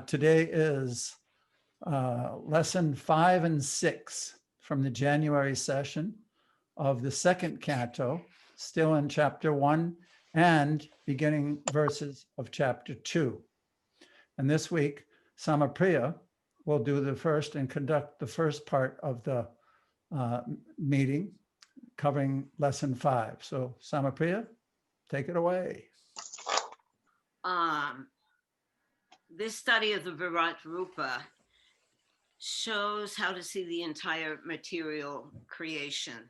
Today is lesson 5 and 6 from the January session of the second canto, still in chapter 1 and beginning verses of chapter 2. And this week, Samapriya will do the first and conduct the first part of the meeting covering lesson 5. So Samapriya, take it away. This study of the Virat Rupa shows how to see the entire material creation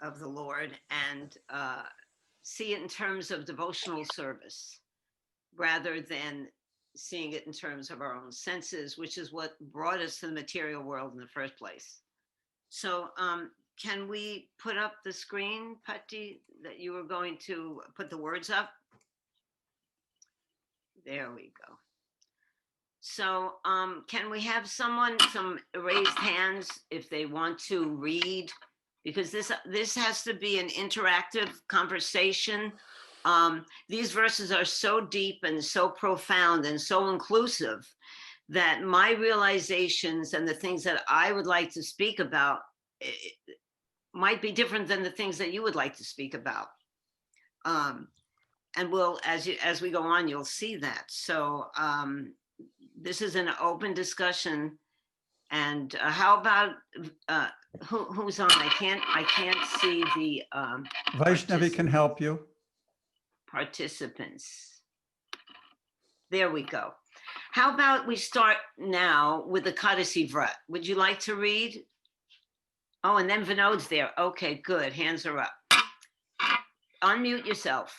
of the Lord and see it in terms of devotional service rather than seeing it in terms of our own senses, which is what brought us to the material world in the first place. So can we put up the screen, Patti, that you were going to put the words up? There we go. So can we have some raised hands if they want to read? Because this has to be an interactive conversation. These verses are so deep and so profound and so inclusive that my realizations and the things that I would like to speak about might be different than the things that you would like to speak about. And we'll, as we go on, you'll see that. So this is an open discussion. And how about who's on? I can't see the Vaishnavi can help you. Participants. There we go. How about we start now with the Kadasi Vrat? Would you like to read? Oh, and then Vinod's there. Okay, good. Hands are up. Unmute yourself.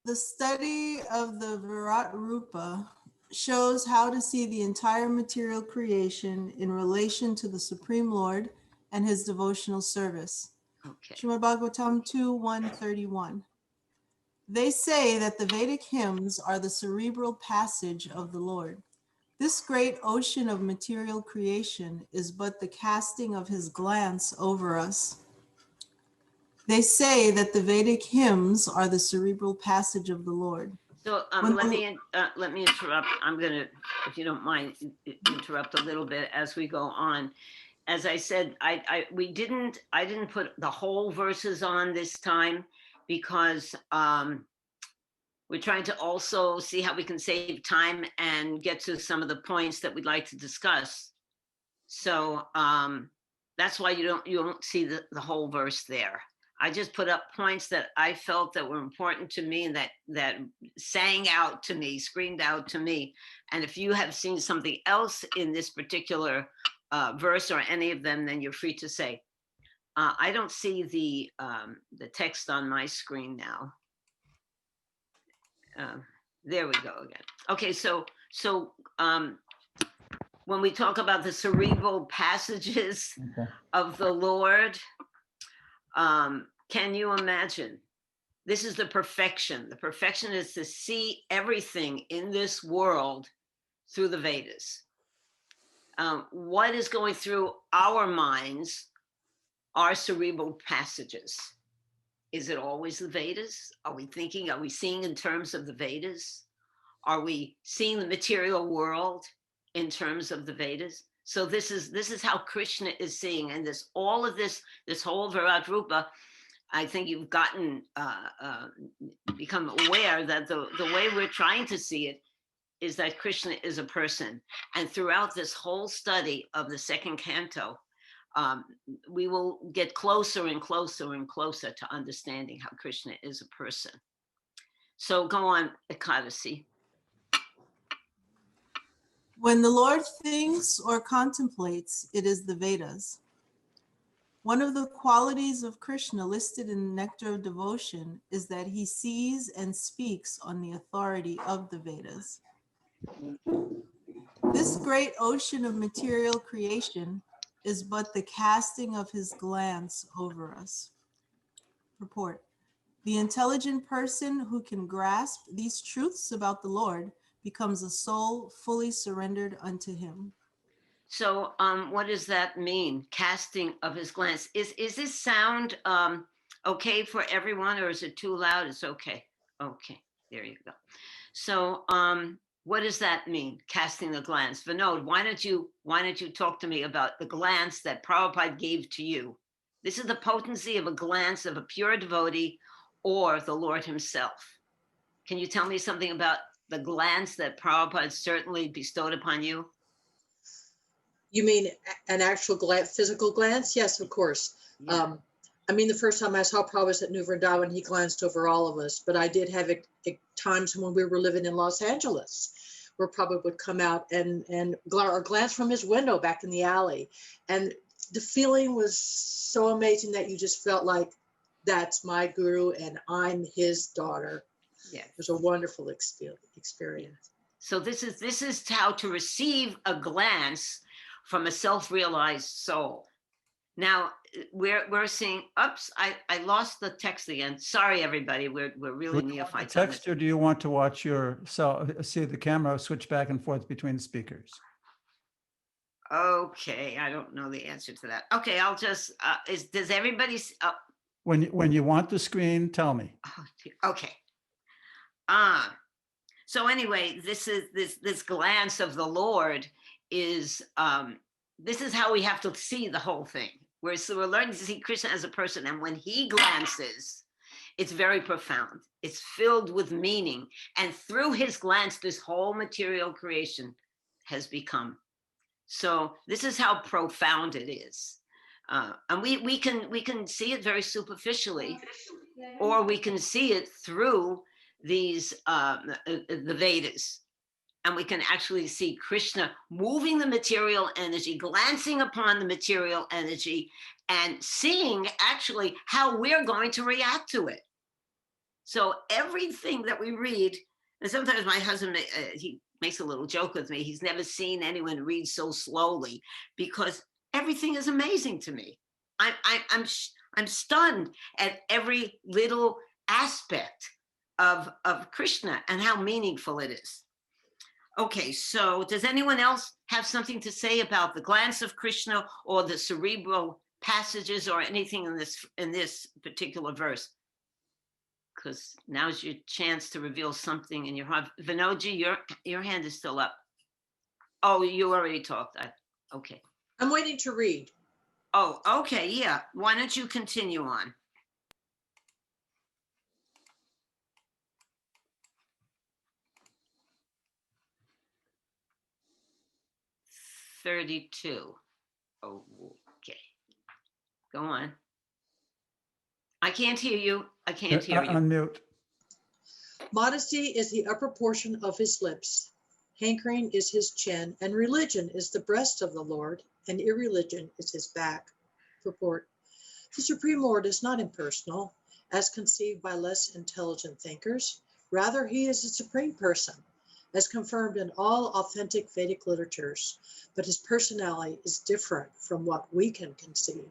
The study of the Virat Rupa shows how to see the entire material creation in relation to the Supreme Lord and his devotional service. Okay. Srimad Bhagavatam 2:131. They say that the Vedic hymns are the cerebral passage of the Lord. This great ocean of material creation is but the casting of his glance over us. They say that the Vedic hymns are the cerebral passage of the Lord. So let me interrupt. I'm gonna, if you don't mind, interrupt a little bit as we go on. As I said, I didn't put the whole verses on this time because we're trying to also see how we can save time and get to some of the points that we'd like to discuss. So that's why you don't see the whole verse there. I just put up points that I felt that were important to me and that sang out to me, screamed out to me. And if you have seen something else in this particular verse or any of them, then you're free to say. I don't see the text on my screen now. There we go again. Okay, so when we talk about the cerebral passages of the Lord, can you imagine? This is the perfection. The perfection is to see everything in this world through the Vedas. What is going through our minds are cerebral passages. Is it always the Vedas? Are we seeing in terms of the Vedas? Are we seeing the material world in terms of the Vedas? So this is how Krishna is seeing, and this whole Virat Rupa, I think you've become aware that the way we're trying to see it is that Krishna is a person. And throughout this whole study of the second canto, we will get closer and closer and closer to understanding how Krishna is a person. So go on, Ekadasi. When the Lord thinks or contemplates, it is the Vedas. One of the qualities of Krishna listed in the Nectar of Devotion is that he sees and speaks on the authority of the Vedas. This great ocean of material creation is but the casting of his glance over us. Purport. The intelligent person who can grasp these truths about the Lord becomes a soul fully surrendered unto him. So what does that mean? Casting of his glance. Is this sound okay for everyone, or is it too loud? It's okay. Okay, there you go. So What does that mean? Casting the glance. Vinod, why don't you talk to me about the glance that Prabhupada gave to you? This is the potency of a glance of a pure devotee or the Lord himself. Can you tell me something about the glance that Prabhupada certainly bestowed upon you? You mean an actual glance, physical glance? Yes, of course. Yeah. I mean, the first time I saw Prabhupada was at New Vrindavan, he glanced over all of us, but I did have times when we were living in Los Angeles where Prabhupada would come out and or glance from his window back in the alley. And the feeling was so amazing that you just felt like, that's my guru and I'm his daughter. Yeah. It was a wonderful experience. So this is how to receive a glance from a self-realized soul. Now we're seeing. Oops, I lost the text again. Sorry, everybody. We're really neophytes. Text, or do you want to watch see the camera switch back and forth between speakers? Okay, I don't know the answer to that. Okay, I'll just. Does everybody? When you want the screen, tell me. Okay. So anyway, this glance of the Lord is this is how we have to see the whole thing. We're learning to see Krishna as a person, and when he glances, it's very profound. It's filled with meaning, and through his glance, this whole material creation has become. So this is how profound it is, and we can see it very superficially, or we can see it through these the Vedas. And we can actually see Krishna moving the material energy, glancing upon the material energy, and seeing actually how we're going to react to it. So everything that we read, and sometimes my husband, he makes a little joke with me. He's never seen anyone read so slowly, because everything is amazing to me. I'm stunned at every little aspect of Krishna and how meaningful it is. Okay, so does anyone else have something to say about the glance of Krishna or the cerebral passages or anything in this particular verse? Because now's your chance to reveal something in your heart. Vinodji, your hand is still up. Oh, you already talked. Okay. I'm waiting to read. Oh, okay, yeah. Why don't you continue on? $32. Oh, okay. Go on. I can't hear you. I can't hear you. Unmute. Modesty is the upper portion of his lips. Hankering is his chin, and religion is the breast of the Lord, and irreligion is his back. Purport. The Supreme Lord is not impersonal, as conceived by less intelligent thinkers. Rather, he is a supreme person, as confirmed in all authentic Vedic literatures, but his personality is different from what we can conceive.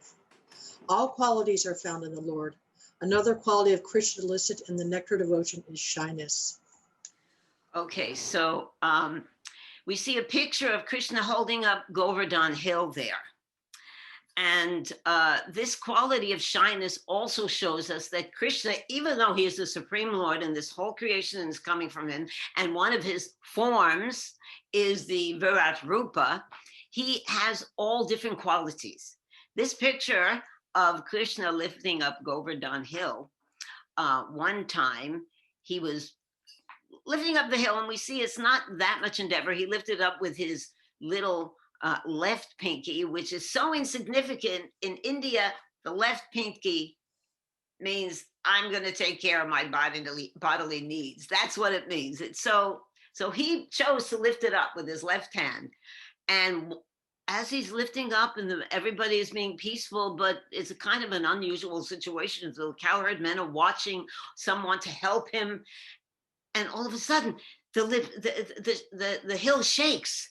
All qualities are found in the Lord. Another quality of Krishna listed in the Nectar Devotion is shyness. Okay, so we see a picture of Krishna holding up Govardhan Hill there. And this quality of shyness also shows us that Krishna, even though he is the Supreme Lord and this whole creation is coming from him, and one of his forms is the Virat Rupa, he has all different qualities. This picture of Krishna lifting up Govardhan Hill, one time he was lifting up the hill, and we see it's not that much endeavor. He lifted up with his little left pinky, which is so insignificant. In India, the left pinky means I'm going to take care of my bodily needs. That's what it means. It's so he chose to lift it up with his left hand. And as he's lifting up and everybody is being peaceful, but it's a kind of an unusual situation. The cowherd men are watching someone to help him. And all of a sudden, the hill shakes.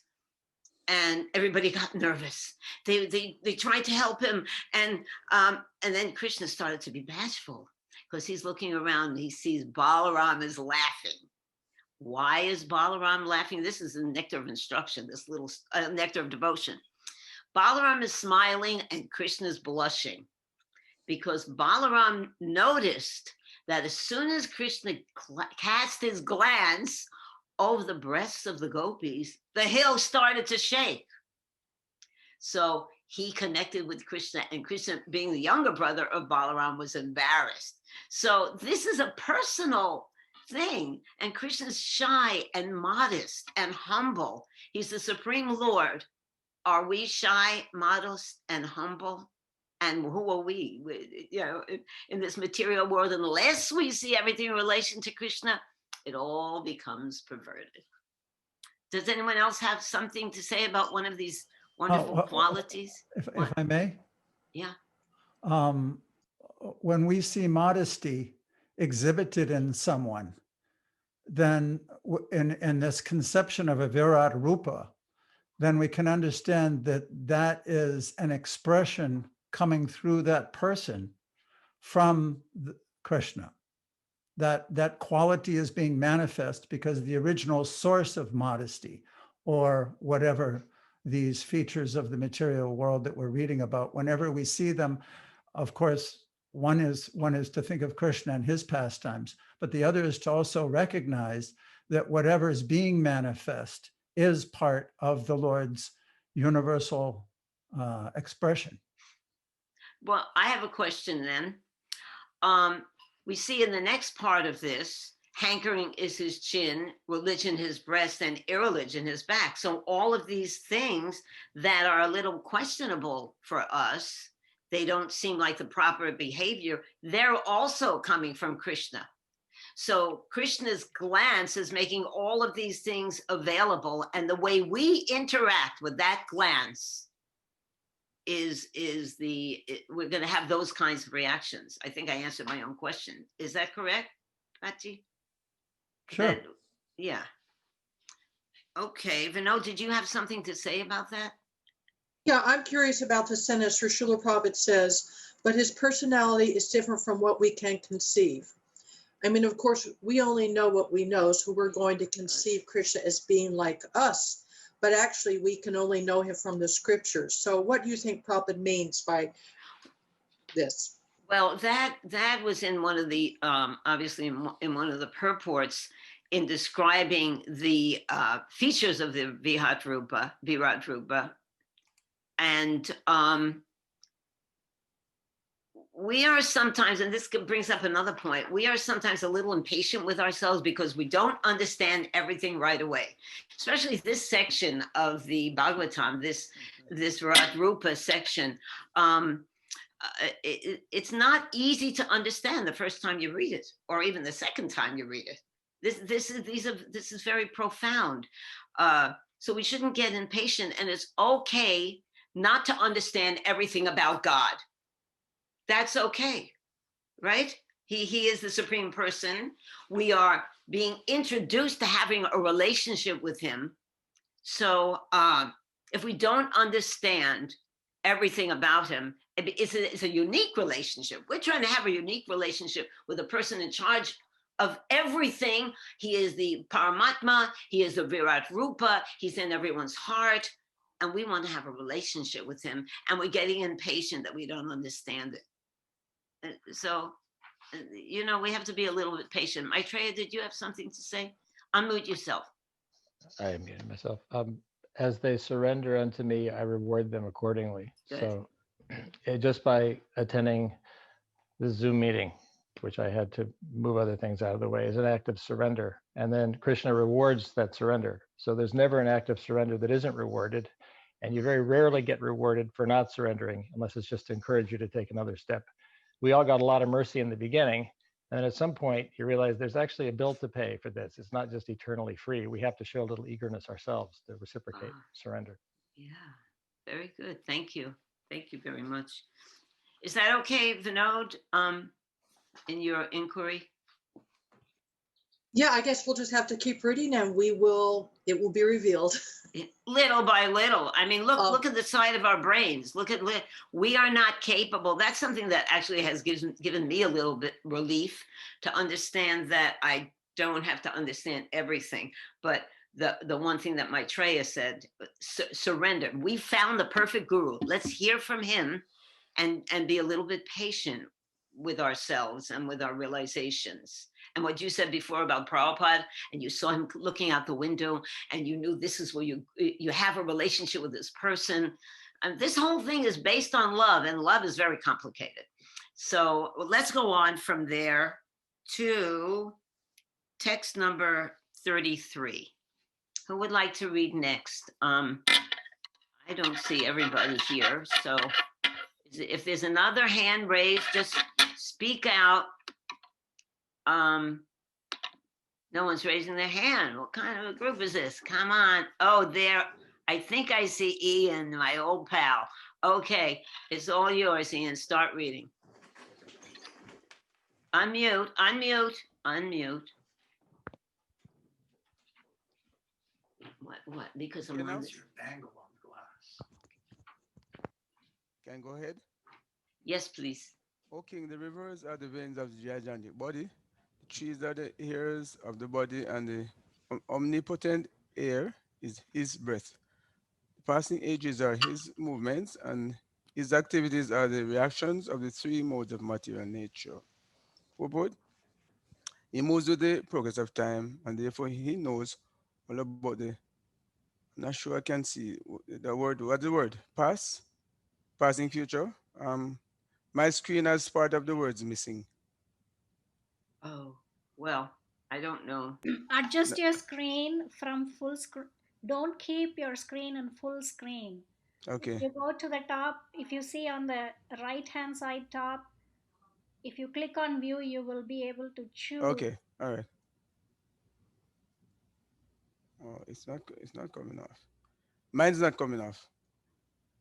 And everybody got nervous. They tried to help him, and then Krishna started to be bashful because he's looking around and he sees Balaram is laughing. Why is Balaram laughing? This is the nectar of instruction, this little nectar of devotion. Balaram is smiling and Krishna is blushing because Balaram noticed that as soon as Krishna cast his glance over the breasts of the gopis, the hill started to shake. So he connected with Krishna, and Krishna, being the younger brother of Balaram, was embarrassed. So this is a personal thing, and Krishna's shy and modest and humble. He's the Supreme Lord. Are we shy, modest, and humble? And who are we? In this material world, unless we see everything in relation to Krishna, it all becomes perverted. Does anyone else have something to say about one of these wonderful qualities? If What? I may, Yeah. when we see modesty exhibited in someone, then in this conception of a Virat Rupa, then we can understand that that is an expression coming through that person from Krishna. That quality is being manifest because the original source of modesty, or whatever these features of the material world that we're reading about, whenever we see them, of course, one is to think of Krishna and his pastimes, but the other is to also recognize that whatever is being manifest is part of the Lord's universal expression. Well, I have a question then. We see in the next part of this, hankering is his chin, religion his breast, and irreligion his back. So all of these things that are a little questionable for us, they don't seem like the proper behavior, they're also coming from Krishna. So Krishna's glance is making all of these things available, and the way we interact with that glance we're going to have those kinds of reactions. I think I answered my own question. Is that correct, Patsy? Sure. Yeah. Okay, Vinod, did you have something to say about that? Yeah, I'm curious about the sentence where Srila Prabhupada says, but his personality is different from what we can conceive. I mean, of course, we only know what we know, so we're going to conceive Krishna as being like us, but actually we can only know him from the scriptures. So what do you think Prabhupada means by this? Well, that was in one of the, obviously in one of the purports in describing the features of the Virat Rupa. And we are sometimes, and this brings up another point, we are sometimes a little impatient with ourselves because we don't understand everything right away. Especially this section of the Bhagavatam, this Virat Rupa section. It's not easy to understand the first time you read it, or even the second time you read it. This is very profound. So we shouldn't get impatient, and it's okay not to understand everything about God. That's okay, right? He is the supreme person. We are being introduced to having a relationship with him. So if we don't understand everything about him, it's a unique relationship. We're trying to have a unique relationship with a person in charge of everything. He is the Paramatma, he is the Virat Rupa, he's in everyone's heart, and we want to have a relationship with him, and we're getting impatient that we don't understand it. So, we have to be a little bit patient. Maitreya, did you have something to say? Unmute yourself. I am muting myself. As they surrender unto me, I reward them accordingly. Good. So just by attending the Zoom meeting, which I had to move other things out of the way, is an act of surrender. And then Krishna rewards that surrender. So there's never an act of surrender that isn't rewarded. And you very rarely get rewarded for not surrendering, unless it's just to encourage you to take another step. We all got a lot of mercy in the beginning. And then at some point, you realize there's actually a bill to pay for this. It's not just eternally free. We have to show a little eagerness ourselves to reciprocate surrender. Yeah, very good. Thank you. Thank you very much. Is that okay, Vinod, in your inquiry? Yeah, I guess we'll just have to keep reading and it will be revealed. Little by little. I mean, look at the side of our brains. We are not capable. That's something that actually has given me a little bit relief to understand that I don't have to understand everything. But the one thing that Maitreya said, surrender. We found the perfect guru. Let's hear from him and be a little bit patient with ourselves and with our realizations. And what you said before about Prabhupada, and you saw him looking out the window, and you knew this is where you have a relationship with this person. And this whole thing is based on love, and love is very complicated. So let's go on from there to text number 33. Who would like to read next? I don't see everybody here, so if there's another hand raised, just speak out. No one's raising their hand. What kind of a group is this? Come on. Oh, there. I think I see Ian, my old pal. Okay, it's all yours, Ian. Start reading. Unmute, unmute, unmute. What? Because I'm on this. Angle on the glass. Can I go ahead? Yes, please. O king, the rivers are the veins of the gigantic body, the trees are the hairs of the body, and the omnipotent air is his breath. The passing ages are his movements, and his activities are the reactions of the three modes of material nature. Purport: he moves with the progress of time, and therefore he knows all about the, I'm not sure I can see the word, what's the word? Past? Passing future? My screen has part of the words missing. Oh, well, I don't know. Adjust your screen from full screen. Don't keep your screen in full screen. Okay, You go to the top. If you see on the right hand side top, if you click on view, you will be able to choose. okay, all right. Oh, it's not coming off. Mine's not coming off.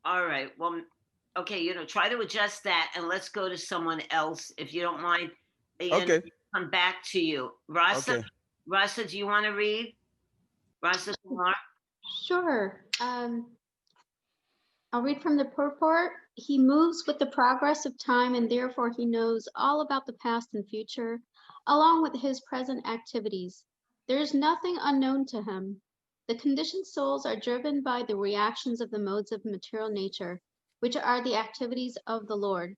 All right, well, okay, try to adjust that, and let's go to someone else, if you don't mind. Ian, Okay, come back to you. Rasa, okay. Rasa, do you want to read? Rasa Kumar? Sure. I'll read from the purport. He moves with the progress of time, and therefore he knows all about the past and future, along with his present activities. There is nothing unknown to him. The conditioned souls are driven by the reactions of the modes of material nature, which are the activities of the Lord.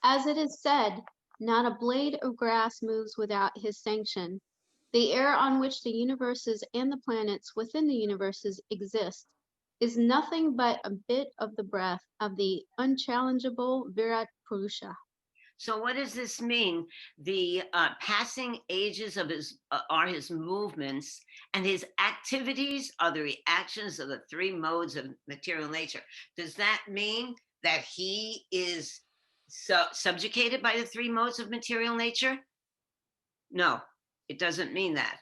As it is said, not a blade of grass moves without his sanction. The air on which the universes and the planets within the universes exist is nothing but a bit of the breath of the unchallengeable Virat Purusha. So what does this mean? The passing ages of are his movements, and his activities are the reactions of the three modes of material nature. Does that mean that he is subjugated by the three modes of material nature? No, it doesn't mean that.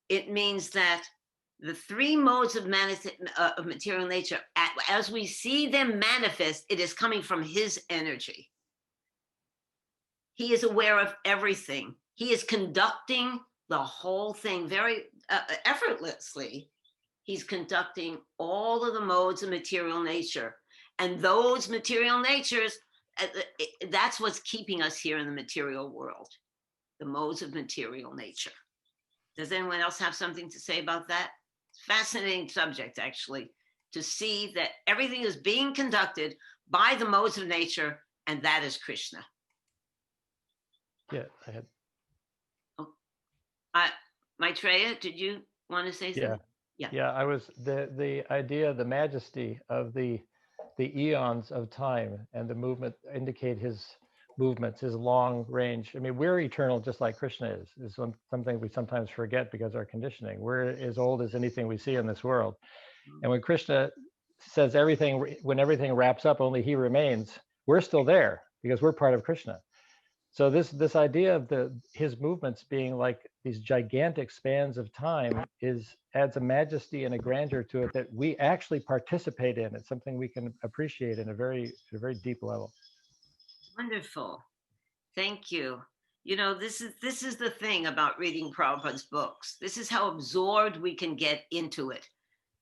It means that the three modes of material nature, as we see them manifest, it is coming from his energy. He is aware of everything. He is conducting the whole thing very effortlessly. He's conducting all of the modes of material nature. And those material natures, that's what's keeping us here in the material world, the modes of material nature. Does anyone else have something to say about that? It's a fascinating subject, actually, to see that everything is being conducted by the modes of nature, and that is Krishna. Yeah, I had. Maitreya, did you want to say something? Yeah, I was the idea, the majesty of the eons of time and the movement indicate his movements, his long range. I mean, we're eternal just like Krishna is something we sometimes forget because of our conditioning. We're as old as anything we see in this world. And when Krishna says when everything wraps up, only he remains, we're still there because we're part of Krishna. So this idea of his movements being like these gigantic spans of time adds a majesty and a grandeur to it that we actually participate in. It's something we can appreciate in a very deep level. Wonderful. Thank you. This is the thing about reading Prabhupada's books. This is how absorbed we can get into it.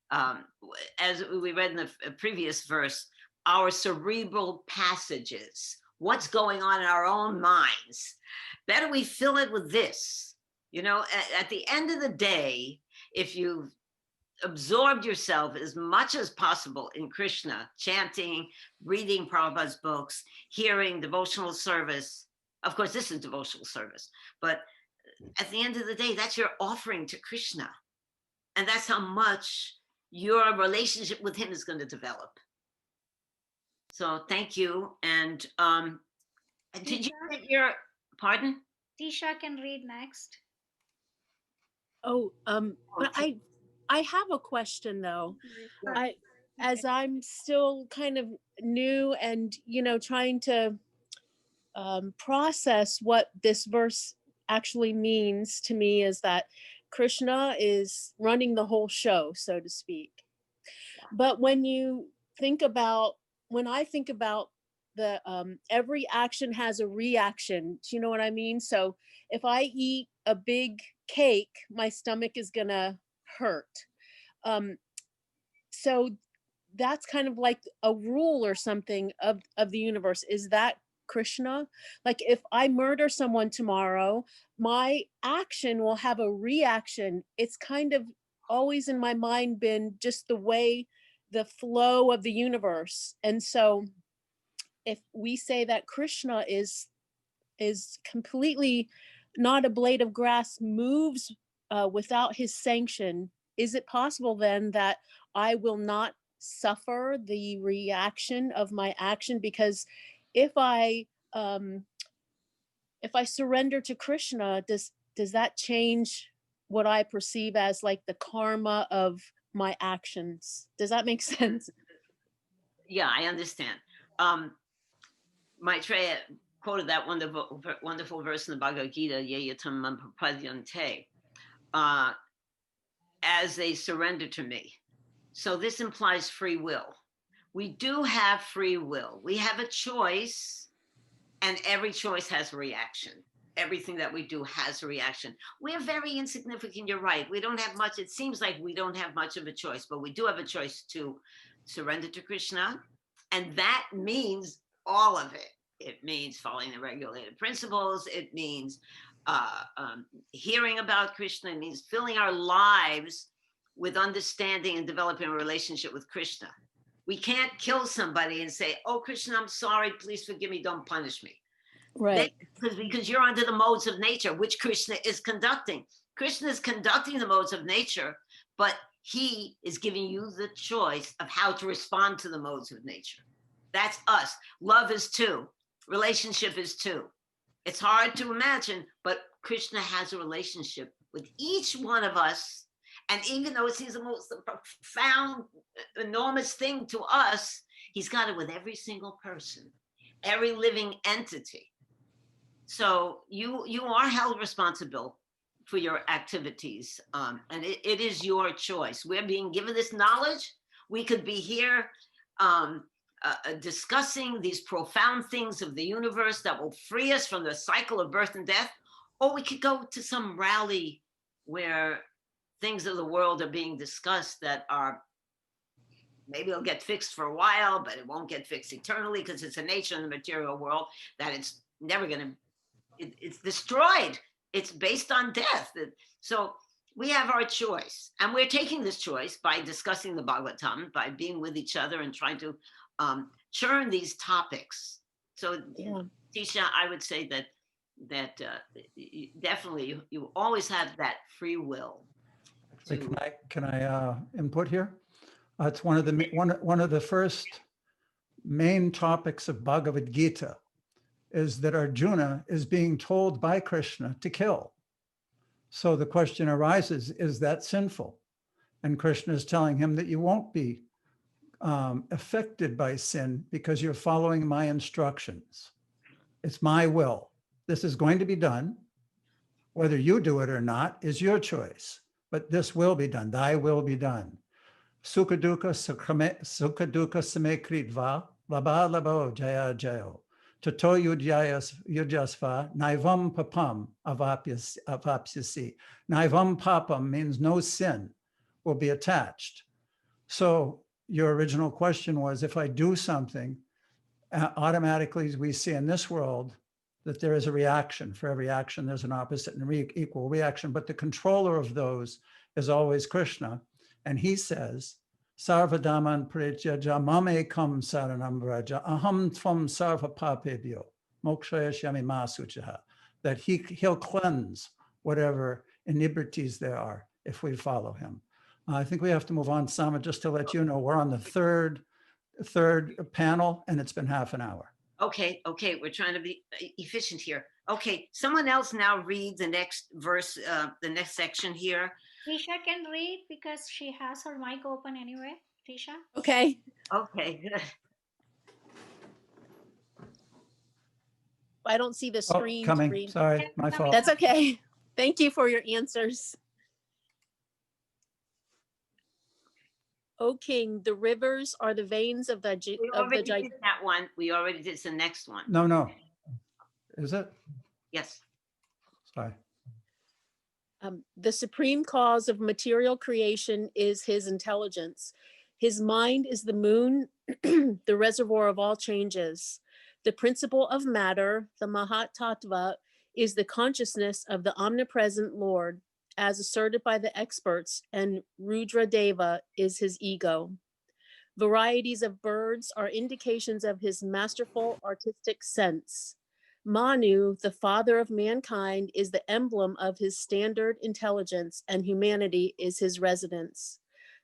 As we read in the previous verse, our cerebral passages, what's going on in our own minds. Better we fill it with this. At the end of the day, if you've absorbed yourself as much as possible in Krishna, chanting, reading Prabhupada's books, hearing devotional service, Of course, this is devotional service, but at the end of the day, that's your offering to Krishna. And that's how much your relationship with him is going to develop. So thank you. And did you get your, pardon? Tisha can read next. Oh, but I have a question though. As I'm still kind of new and, trying to process what this verse actually means to me, is that Krishna is running the whole show, so to speak. But when I think about the every action has a reaction, do you know what I mean? So if I eat a big cake, my stomach is gonna hurt. So that's kind of like a rule or something of the universe. Is that Krishna? Like if I murder someone tomorrow, my action will have a reaction. It's kind of always in my mind been just the way, the flow of the universe. And so if we say that Krishna is completely not a blade of grass, moves without his sanction, is it possible then that I will not suffer the reaction of my action? Because if I surrender to Krishna, does that change what I perceive as like the karma of my actions? Does that make sense? Yeah, I understand. Maitreya quoted that wonderful verse in the Bhagavad Gita, Yeyatam Mam Prapadyante, as they surrender to me. So this implies free will. We do have free will. We have a choice, and every choice has a reaction. Everything that we do has a reaction. We are very insignificant, you're right. We don't have much. It seems like we don't have much of a choice, but we do have a choice to surrender to Krishna. And that means all of it. It means following the regulated principles. It means hearing about Krishna. It means filling our lives with understanding and developing a relationship with Krishna. We can't kill somebody and say, oh, Krishna, I'm sorry, please forgive me, don't punish me. Right. Because you're under the modes of nature, which Krishna is conducting. Krishna is conducting the modes of nature, but he is giving you the choice of how to respond to the modes of nature. That's us. Love is two. Relationship is two. It's hard to imagine, but Krishna has a relationship with each one of us. And even though it seems the most profound, enormous thing to us, he's got it with every single person, every living entity. So you are held responsible for your activities, and it is your choice. We're being given this knowledge. We could be here discussing these profound things of the universe that will free us from the cycle of birth and death, or we could go to some rally where things of the world are being discussed that are, maybe it'll get fixed for a while, but it won't get fixed eternally, because it's a nature in the material world that it's never going to, it's destroyed. It's based on death. So we have our choice, and we're taking this choice by discussing the Bhagavatam, by being with each other and trying to churn these topics. So yeah. Tisha, I would say that definitely you always have that free will. Can I input here? It's one of the first main topics of Bhagavad Gita, is that Arjuna is being told by Krishna to kill. So the question arises, is that sinful? And Krishna is telling him that you won't be affected by sin because you're following my instructions. It's my will. This is going to be done. Whether you do it or not is your choice, but this will be done. Thy will be done. Sukha dukkha same kritva labha labho jaya jayo. Tato yujasva naivam papam avapyasi. Naivam papam means no sin will be attached. So your original question was, if I do something, automatically we see in this world that there is a reaction. For every action, there's an opposite and equal reaction. But the controller of those is always Krishna. And he says, Sarvadaman Prityaja Mame Kam Saranam Vraja Aham Tvam Sarva Papebhyo mokshaya shamima suchaha, that he'll cleanse whatever iniquities there are if we follow him. I think we have to move on, Sama, just to let you know, we're on the third panel and it's been half an hour. Okay, we're trying to be efficient here. Okay, someone else now read the next verse, the next section here. Tisha can read because she has her mic open anyway. Tisha? Okay. Okay, good. I don't see the Oh, screen. to coming, read. sorry, my fault. That's okay. Thank you for your answers. O king, the rivers are the veins of the We already did that one. We already did the next one. No. Is it? Yes. Sorry. The supreme cause of material creation is his intelligence. His mind is the moon, the reservoir of all changes. The principle of matter, the Mahat Tattva, is the consciousness of the omnipresent Lord, as asserted by the experts, and Rudra Deva is his ego. Varieties of birds are indications of his masterful artistic sense. Manu, the father of mankind, is the emblem of his standard intelligence, and humanity is his residence.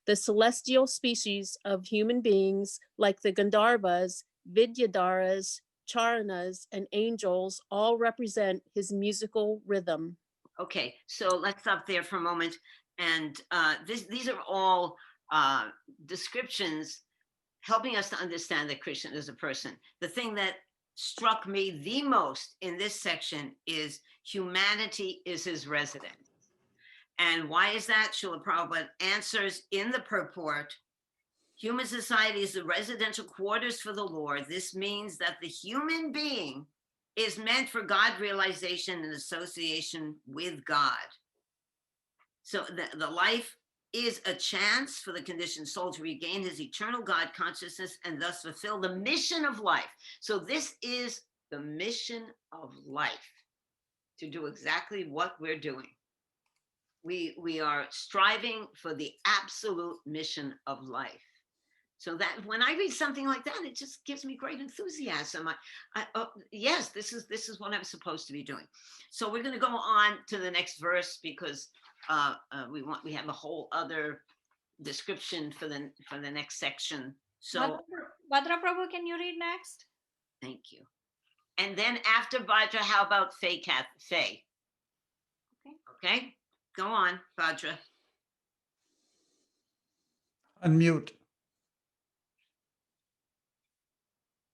The celestial species of human beings, like the Gandharvas, Vidyadharas, Charanas, and angels, all represent his musical rhythm. Okay, so let's stop there for a moment. And these are all descriptions helping us to understand that Krishna is a person. The thing that struck me the most in this section is humanity is his residence. And why is that? Srila Prabhupada answers in the purport, human society is the residential quarters for the Lord. This means that the human being is meant for God realization and association with God. So the life is a chance for the conditioned soul to regain his eternal God consciousness and thus fulfill the mission of life. So this is the mission of life, to do exactly what we're doing. We are striving for the absolute mission of life. So that when I read something like that, it just gives me great enthusiasm. Yes, this is what I'm supposed to be doing. So we're going to go on to the next verse because we have a whole other description for the next section. So Bhadra Prabhu, can you read next? thank you. And then after Bhadra, how about Faye? Okay, go on, Bhadra. Unmute.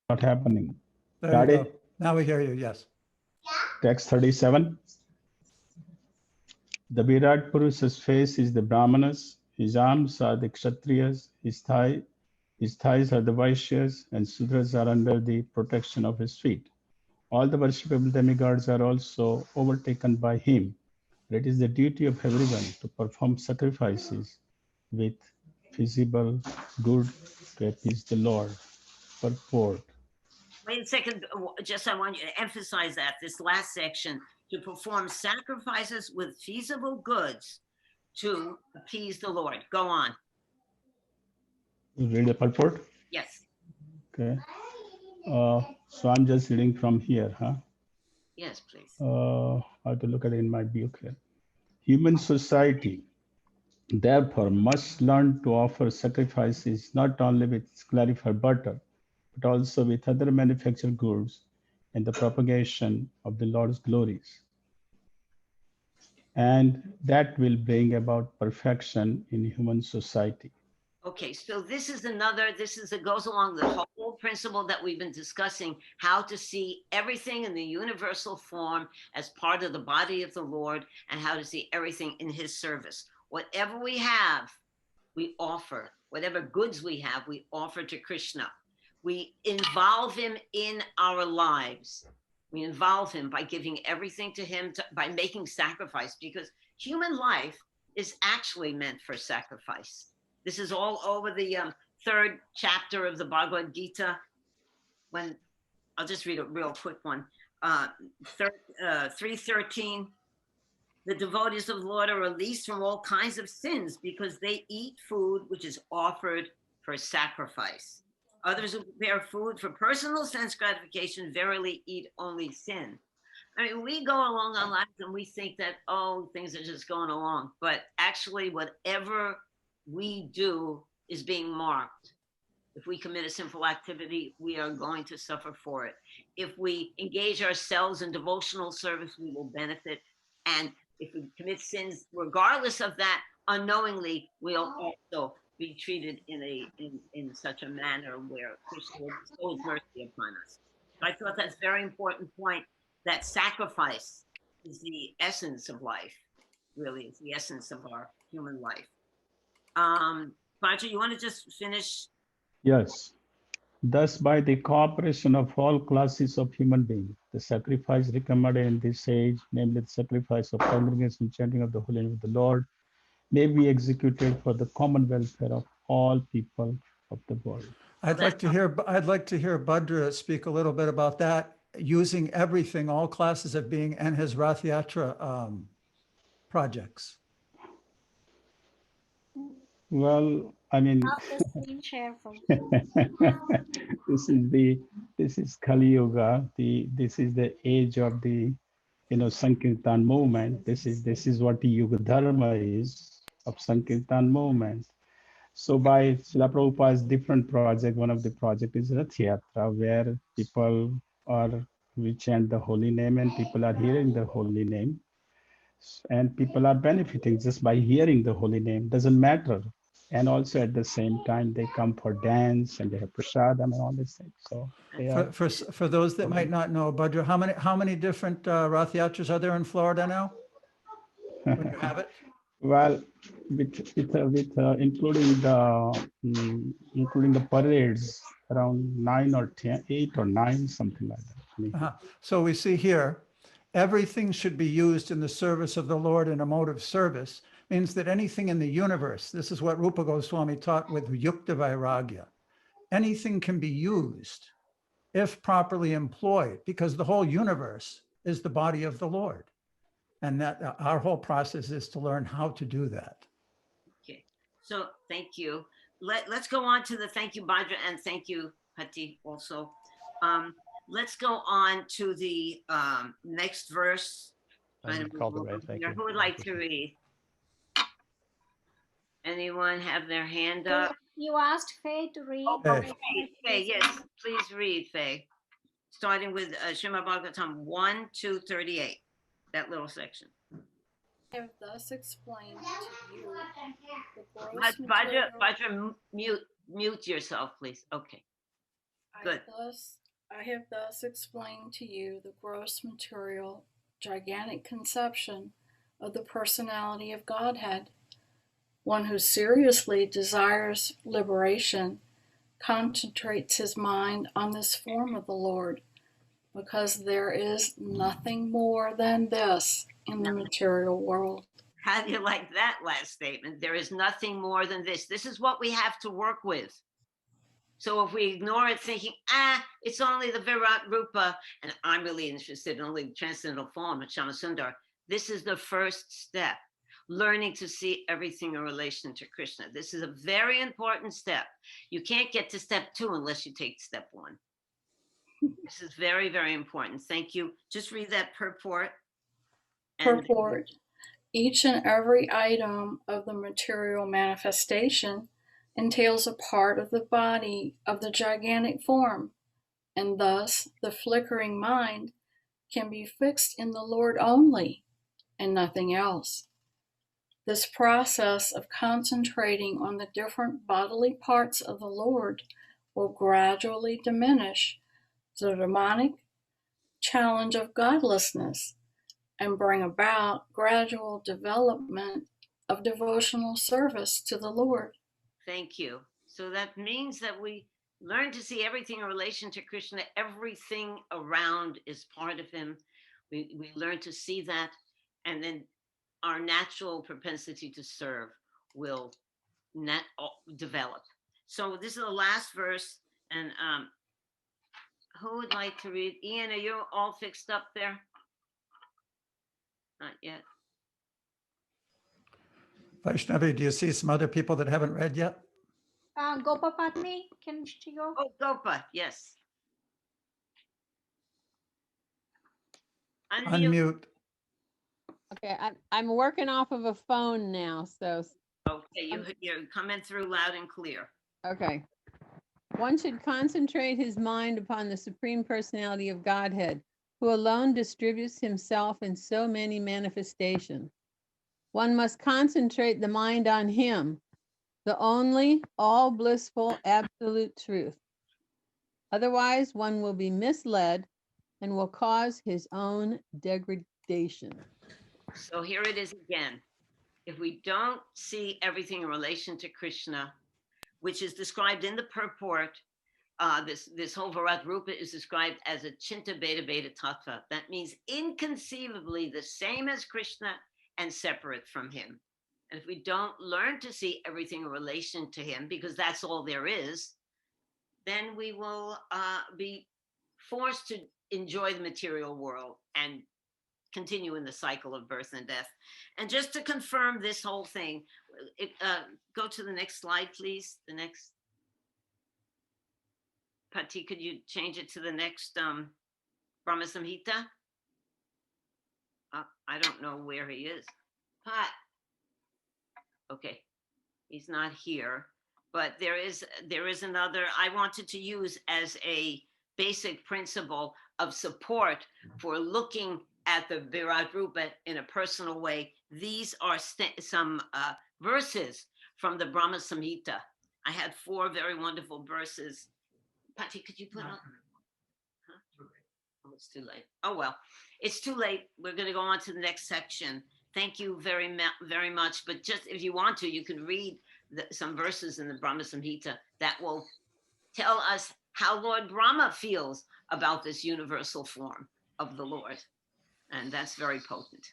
Not happening. There Got you it? go. Now we hear you, yes. Text 37. The Virat Purusha's face is the Brahmanas, his arms are the Kshatriyas, his thighs are the Vaishyas, and Sudras are under the protection of his feet. All the worshipable demigods are also overtaken by him. It is the duty of everyone to perform sacrifices with feasible good to appease the Lord. Purport. Wait a second, just I want you to emphasize that, this last section, to perform sacrifices with feasible goods to appease the Lord. Go on. You read the purport? Yes. Okay. So I'm just reading from here, huh? Yes, please. I have to look at it in my book here. Human society, therefore, must learn to offer sacrifices not only with clarified butter, but also with other manufactured goods in the propagation of the Lord's glories. And that will bring about perfection in human society. Okay, so this goes along the whole principle that we've been discussing, how to see everything in the universal form as part of the body of the Lord, and how to see everything in his service. Whatever we have, we offer. Whatever goods we have, we offer to Krishna. We involve him in our lives. We involve him by giving everything to him, by making sacrifice, because human life is actually meant for sacrifice. This is all over the third chapter of the Bhagavad Gita. I'll just read a real quick one. 3:13. The devotees of the Lord are released from all kinds of sins because they eat food which is offered for sacrifice. Others who prepare food for personal sense gratification verily eat only sin. I mean, we go along our lives and we think that, oh, things are just going along. But actually, whatever we do is being marked. If we commit a sinful activity, we are going to suffer for it. If we engage ourselves in devotional service, we will benefit. And if we commit sins, regardless of that, unknowingly, we'll also be treated in such a manner where Krishna will bestow his mercy upon us. I thought that's a very important point, that sacrifice is the essence of life, really. It's the essence of our human life. Roger, you want to just finish? Yes. Thus, by the cooperation of all classes of human beings, the sacrifice recommended in this age, namely the sacrifice of congregation and chanting of the holy name of the Lord, may be executed for the common welfare of all people of the world. I'd like to hear Bhadra speak a little bit about that, using everything, all classes of being, and his Rath Yatra projects. Well, I mean, Stop the screen share, folks. this is Kali Yuga. This is the age of the Sankirtan movement. This is what the Yuga Dharma is of Sankirtan movement. So by Srila Prabhupada's different project, one of the project is Rath Yatra, where we chant the holy name and people are hearing the holy name, and people are benefiting just by hearing the holy name. Doesn't matter. And also at the same time, they come for dance and they have prasadam and all these things. So For those that might not know, Bhadra, how many different Rath Yatras are there in Florida now? When you have it? Well, with including the parades, around 9 or 10, 8 or 9, something like that. So we see here, everything should be used in the service of the Lord in a mode of service, means that anything in the universe, this is what Rupa Goswami taught with Yukta Vairagya, anything can be used if properly employed, because the whole universe is the body of the Lord. And that our whole process is to learn how to do that. Okay, so thank you. Let's go on to the thank you, Bhadra, and thank you, Hati, also. Let's go on to the next verse. I called it right. Thank you. Who would like to read? Anyone have their hand up? You asked Faye to read. Faye, yes, please read, Faye. Starting with Srimad Bhagavatam 1 to 38, that little section. I have thus explained to you the gross Bhadra, mute yourself, please. Okay, good. I have thus explained to you the gross material, gigantic conception of the personality of Godhead. One who seriously desires liberation concentrates his mind on this form of the Lord, because there is nothing more than this in the material world. How do you like that last statement? There is nothing more than this. This is what we have to work with. So if we ignore it thinking, it's only the Virat Rupa, and I'm really interested in only the transcendental form of Shamasundar, this is the first step. Learning to see everything in relation to Krishna. This is a very important step. You can't get to step 2 unless you take step 1. This is very, very important. Thank you. Just read that purport. Purport. Each and every item of the material manifestation entails a part of the body of the gigantic form, and thus the flickering mind can be fixed in the Lord only and nothing else. This process of concentrating on the different bodily parts of the Lord will gradually diminish the demonic challenge of godlessness and bring about gradual development of devotional service to the Lord. Thank you. So that means that we learn to see everything in relation to Krishna. Everything around is part of him. We learn to see that, and then our natural propensity to serve will develop. So this is the last verse, and who would like to read? Ian, are you all fixed up there? Not yet. Vaishnavi, do you see some other people that haven't read yet? Gopa Patni, can she go? Oh, Gopa, yes. Unmute. Unmute. Okay, I'm working off of a phone now, so, Okay, you're coming through loud and clear. okay. One should concentrate his mind upon the Supreme Personality of Godhead, who alone distributes himself in so many manifestations. One must concentrate the mind on him, the only, all blissful, absolute truth. Otherwise, one will be misled and will cause his own degradation. So here it is again. If we don't see everything in relation to Krishna, which is described in the purport, this whole Virat Rupa is described as a Chinta Beta Beta Tattva. That means inconceivably the same as Krishna and separate from him. And if we don't learn to see everything in relation to him, because that's all there is, then we will be forced to enjoy the material world and continue in the cycle of birth and death. And just to confirm this whole thing, go to the next slide, please. The next. Pati, could you change it to the next Brahma Samhita? I don't know where he is. Pat. Okay, he's not here. But there is another I wanted to use as a basic principle of support for looking at the Virat Rupa in a personal way. These are some verses from the Brahma Samhita. I had 4 very wonderful verses. Pati, could you put on? Huh? Oh, it's too late. Oh, well, it's too late. We're going to go on to the next section. Thank you very much. But just if you want to, you can read some verses in the Brahma Samhita that will tell us how Lord Brahma feels about this universal form of the Lord. And that's very potent.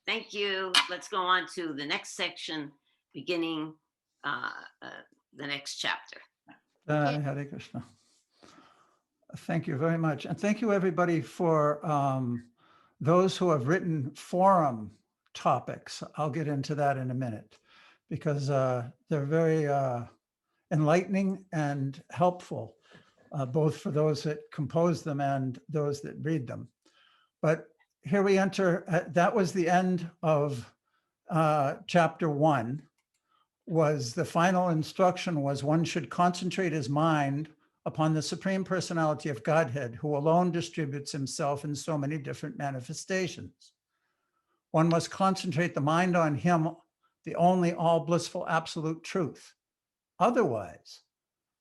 Thank you. Let's go on to the next section, beginning the next chapter. Hare Krishna. Thank you very much. And thank you, everybody, for those who have written forum topics. I'll get into that in a minute because they're very enlightening and helpful, both for those that compose them and those that read them. But here we enter, that was the end of chapter 1. Was the final instruction was one should concentrate his mind upon the Supreme Personality of Godhead, who alone distributes himself in so many different manifestations. One must concentrate the mind on him, the only all blissful absolute truth. Otherwise,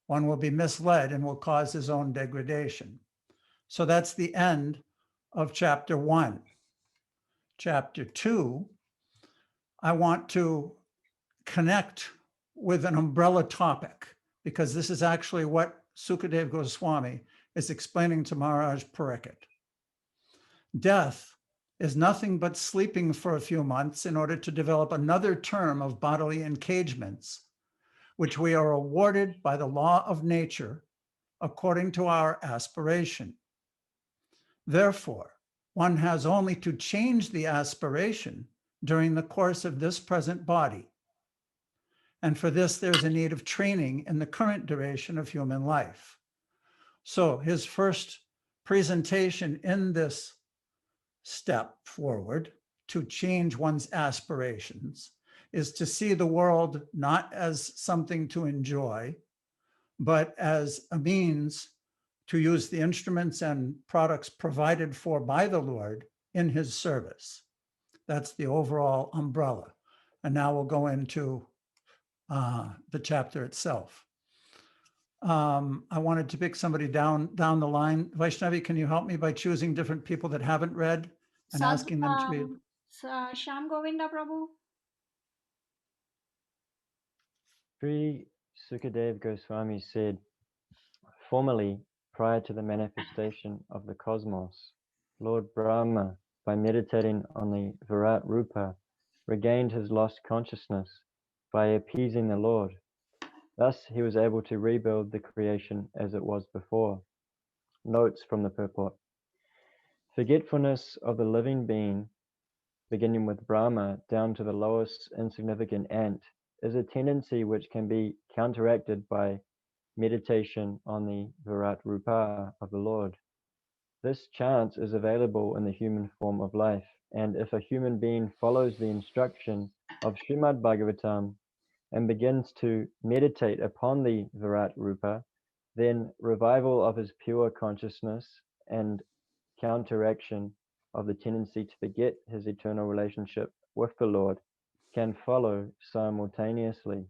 one will be misled and will cause his own degradation. So that's the end of chapter 1. Chapter 2, I want to connect with an umbrella topic, because this is actually what Sukadeva Goswami is explaining to Maharaj Pariksit. Death is nothing but sleeping for a few months in order to develop another term of bodily engagements, which we are awarded by the law of nature according to our aspiration. Therefore, one has only to change the aspiration during the course of this present body. And for this, there's a need of training in the current duration of human life. So his first presentation in this step forward to change one's aspirations is to see the world not as something to enjoy, but as a means to use the instruments and products provided for by the Lord in his service. That's the overall umbrella. And now we'll go into the chapter itself. I wanted to pick somebody down the line. Vaishnavi, can you help me by choosing different people that haven't read and asking them to read? Shyam Govinda Prabhu. Sri Sukadev Goswami said, formerly, prior to the manifestation of the cosmos, Lord Brahma, by meditating on the Virat Rupa, regained his lost consciousness by appeasing the Lord. Thus, he was able to rebuild the creation as it was before. Notes from the purport. Forgetfulness of the living being, beginning with Brahma down to the lowest insignificant ant, is a tendency which can be counteracted by meditation on the Virat Rupa of the Lord. This chance is available in the human form of life, and if a human being follows the instruction of Srimad Bhagavatam and begins to meditate upon the Virat Rupa, then revival of his pure consciousness and counteraction of the tendency to forget his eternal relationship with the Lord can follow simultaneously.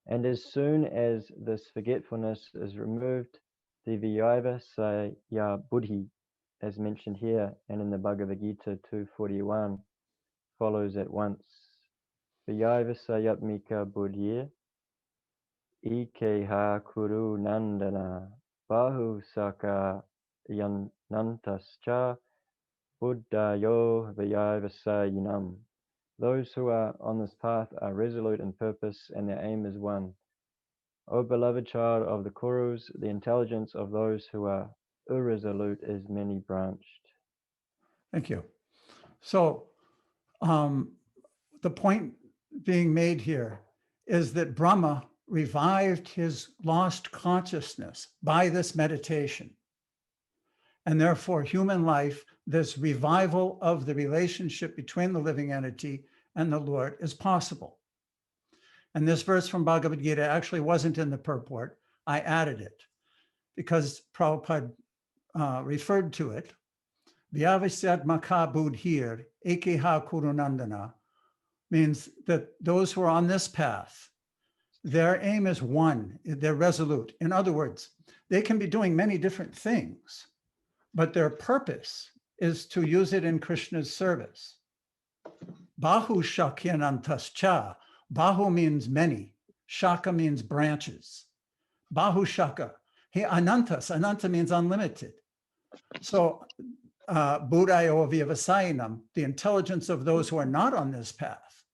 And as soon as this forgetfulness is removed, the Vyaiva Saya Buddhi, as mentioned here and in the Bhagavad Gita 241, follows at once. Vyaiva Sayatmika Buddhir Ikeha Kuru Nandana Bahu Saka Yanantascha Buddhayo Vyavasayinam. Those who are on this path are resolute in purpose and their aim is one. O beloved child of the Kurus, the intelligence of those who are irresolute is many branched. Thank you. So the point being made here is that Brahma revived his lost consciousness by this meditation. And therefore, human life, this revival of the relationship between the living entity and the Lord is possible. And this verse from Bhagavad Gita actually wasn't in the purport. I added it because Prabhupada referred to it. Vyavasyatmaka buddhir ekeha kurunandana means that those who are on this path, their aim is one, they're resolute. In other words, they can be doing many different things, but their purpose is to use it in Krishna's service. Bahu shakyanantascha. Bahu means many. Shaka means branches. Bahu shaka. He anantas. Ananta means unlimited. So Buddhayo Vyavasayinam, the intelligence of those who are not on this path,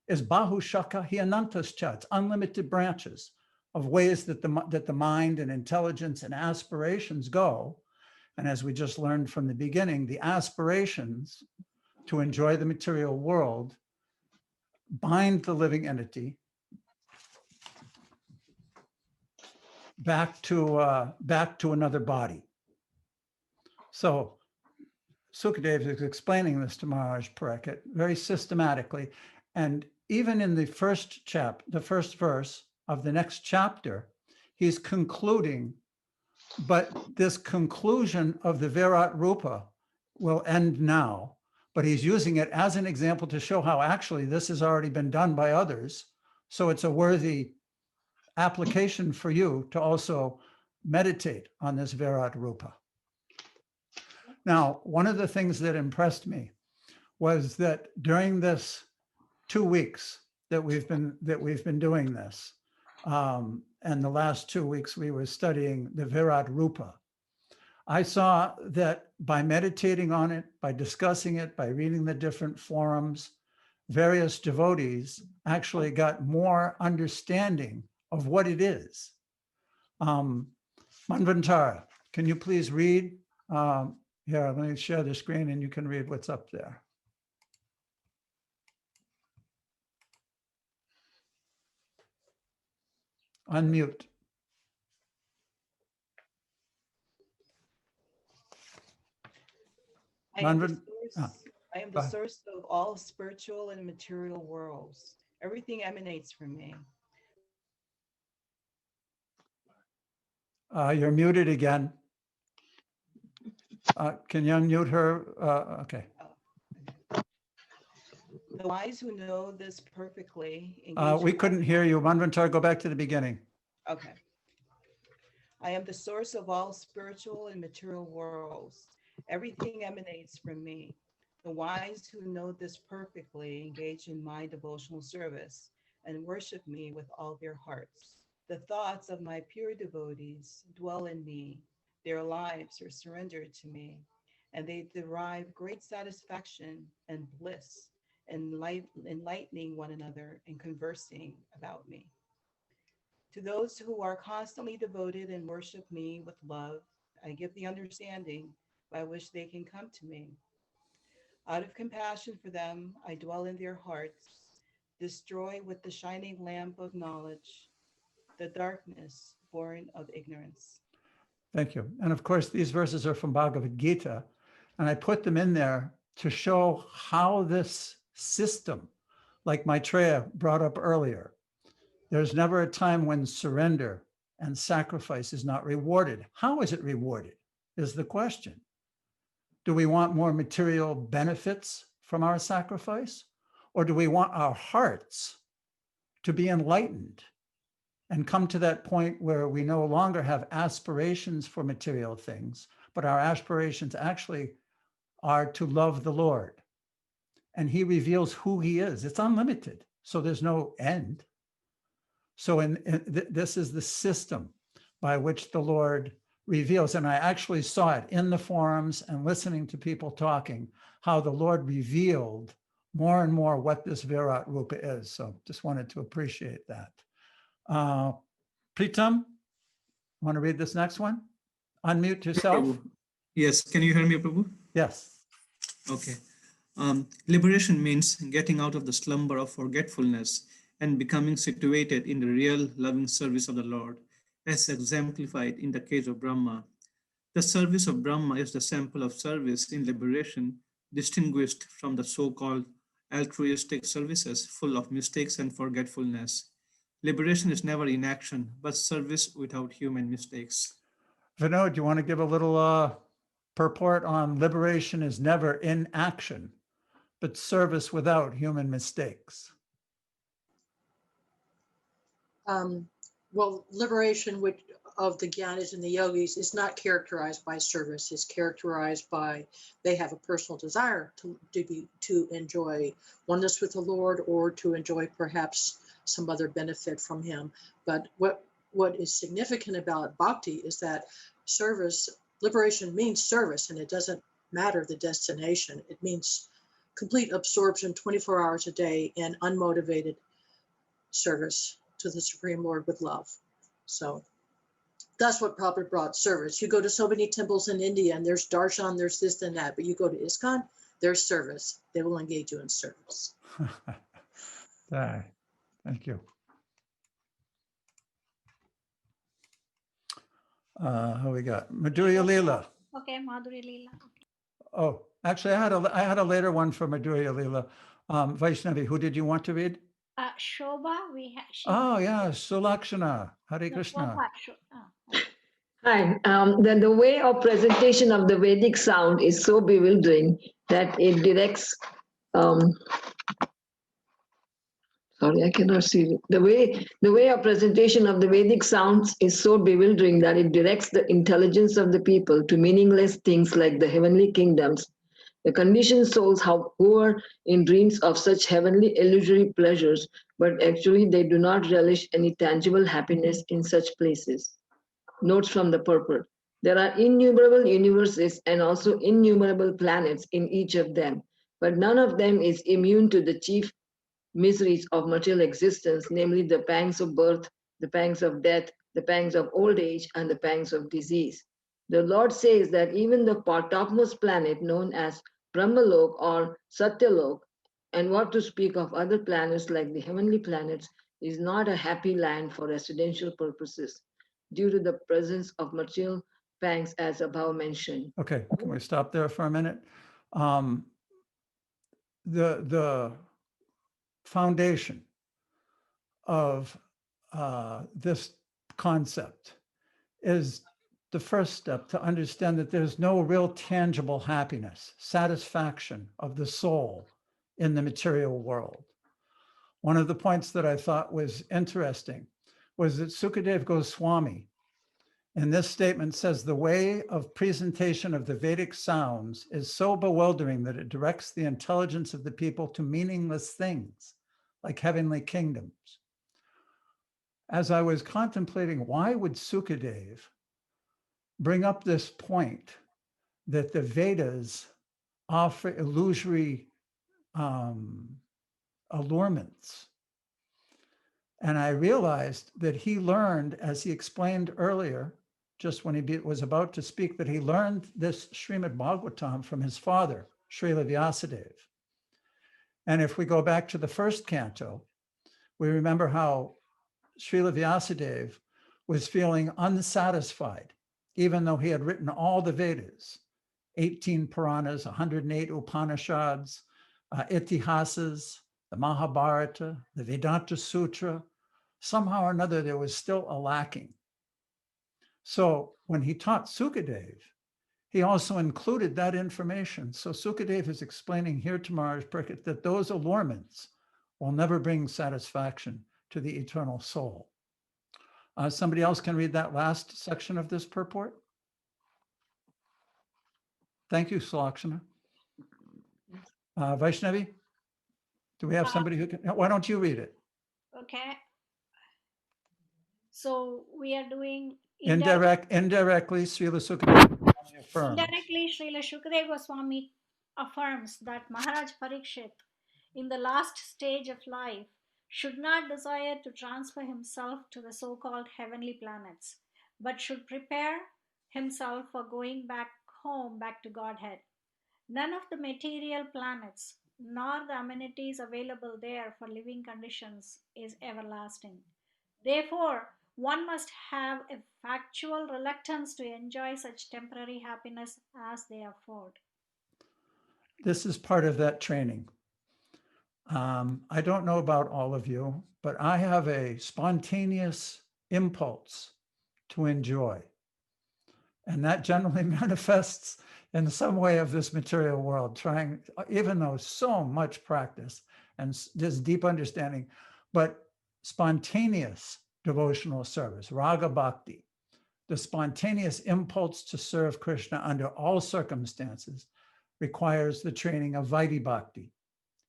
is Bahu shaka hi anantascha. It's unlimited branches of ways that the mind and intelligence and aspirations go. And as we just learned from the beginning, the aspirations to enjoy the material world bind the living entity back to another body. So Sukadev is explaining this to Maharaj Parekh very systematically. And even in the first verse of the next chapter, he's concluding, but this conclusion of the Virat Rupa will end now, but he's using it as an example to show how actually this has already been done by others. So it's a worthy application for you to also meditate on this Virat Rupa. Now, one of the things that impressed me was that during this 2 weeks that we've been doing this, and the last 2 weeks we were studying the Virat Rupa, I saw that by meditating on it, by discussing it, by reading the different forums, various devotees actually got more understanding of what it is. Manvantara, can you please read? Here, let me share the screen and you can read what's up there. Unmute. I am the source of all spiritual and material worlds. Everything emanates from me. You're muted again. Can you unmute her? Okay. The wise who know this perfectly. We couldn't hear you. Manvantar, go back to the beginning. Okay. I am the source of all spiritual and material worlds. Everything emanates from me. The wise who know this perfectly engage in my devotional service and worship me with all their hearts. The thoughts of my pure devotees dwell in me. Their lives are surrendered to me, and they derive great satisfaction and bliss in enlightening one another and conversing about me. To those who are constantly devoted and worship me with love, I give the understanding by which they can come to me. Out of compassion for them, I dwell in their hearts. destroy with the shining lamp of knowledge the darkness born of ignorance. Thank you. And of course, these verses are from Bhagavad Gita, and I put them in there to show how this system, like Maitreya brought up earlier, there's never a time when surrender and sacrifice is not rewarded. How is it rewarded is the question. Do we want more material benefits from our sacrifice? Or do we want our hearts to be enlightened and come to that point where we no longer have aspirations for material things, but our aspirations actually are to love the Lord? And he reveals who he is. It's unlimited, so there's no end. So this is the system by which the Lord reveals. And I actually saw it in the forums and listening to people talking, how the Lord revealed more and more what this Virat Rupa is. So just wanted to appreciate that. Pritam, want to read this next one? Unmute yourself. Prabhu. Yes, can you hear me, Prabhu? Yes. Okay. Liberation means getting out of the slumber of forgetfulness and becoming situated in the real loving service of the Lord, as exemplified in the case of Brahma. The service of Brahma is the sample of service in liberation, distinguished from the so-called altruistic services full of mistakes and forgetfulness. Liberation is never inaction, but service without human mistakes. Vinod, do you want to give a little purport on liberation is never in action, but service without human mistakes? Well, liberation of the Gyanis and the yogis is not characterized by service. It's characterized by they have a personal desire to enjoy oneness with the Lord, or to enjoy perhaps some other benefit from him. But what is significant about bhakti is that liberation means service, and it doesn't matter the destination. It means complete absorption 24 hours a day and unmotivated service to the Supreme Lord with love. So that's what Prabhupada brought, service. You go to so many temples in India and there's darshan, there's this and that, but you go to ISKCON, there's service. They will engage you in service. Thank you. Who we got? Madhurya Leela. Okay, Madhuri Leela. Oh, actually, I had a later one for Madhurya Leela. Vaishnavi, who did you want to read? Shobha, we have. Oh, yeah, Sulakshana. Hare Krishna. Hi. The way of presentation of the Vedic sound is so bewildering that it directs. Sorry, I cannot see it. The way of presentation of the Vedic sounds is so bewildering that it directs the intelligence of the people to meaningless things like the heavenly kingdoms. The conditioned souls who are in dreams of such heavenly illusory pleasures, but actually they do not relish any tangible happiness in such places. Notes from the purport. There are innumerable universes and also innumerable planets in each of them, but none of them is immune to the chief miseries of material existence, namely the pangs of birth, the pangs of death, the pangs of old age, and the pangs of disease. The Lord says that even the topmost planet known as Brahmalok or Satyalok, and what to speak of other planets like the heavenly planets, is not a happy land for residential purposes due to the presence of material pangs as above mentioned. Okay, can we stop there for a minute? The foundation of this concept is the first step to understand that there's no real tangible happiness, satisfaction of the soul in the material world. One of the points that I thought was interesting was that Sukadev Goswami in this statement says the way of presentation of the Vedic sounds is so bewildering that it directs the intelligence of the people to meaningless things like heavenly kingdoms. As I was contemplating, why would Sukadev bring up this point that the Vedas offer illusory allurements? And I realized that he learned, as he explained earlier, just when he was about to speak, that he learned this Srimad Bhagavatam from his father, Srila Vyasadeva. And if we go back to the first canto, we remember how Srila Vyasadeva was feeling unsatisfied, even though he had written all the Vedas, 18 Puranas, 108 Upanishads, Itihasas, the Mahabharata, the Vedanta Sutra. Somehow or another, there was still a lacking. So when he taught Sukadev, he also included that information. So Sukadev is explaining here to Maharaj Parikshit that those allurements will never bring satisfaction to the eternal soul. Somebody else can read that last section of this purport. Thank you, Salakshana. Vaishnavi, do we have somebody who can? Why don't you read it? Okay. So we are doing Indirectly, Srila Sukadeva affirms. Indirectly, Srila Shukadeva Goswami affirms that Maharaj Parikshit, in the last stage of life, should not desire to transfer himself to the so-called heavenly planets, but should prepare himself for going back home, back to Godhead. None of the material planets, nor the amenities available there for living conditions, is everlasting. Therefore, one must have a factual reluctance to enjoy such temporary happiness as they afford. This is part of that training. I don't know about all of you, but I have a spontaneous impulse to enjoy. And that generally manifests in some way of this material world, trying, even though so much practice and this deep understanding, but spontaneous devotional service, raga bhakti, the spontaneous impulse to serve Krishna under all circumstances requires the training of Vaidhi bhakti.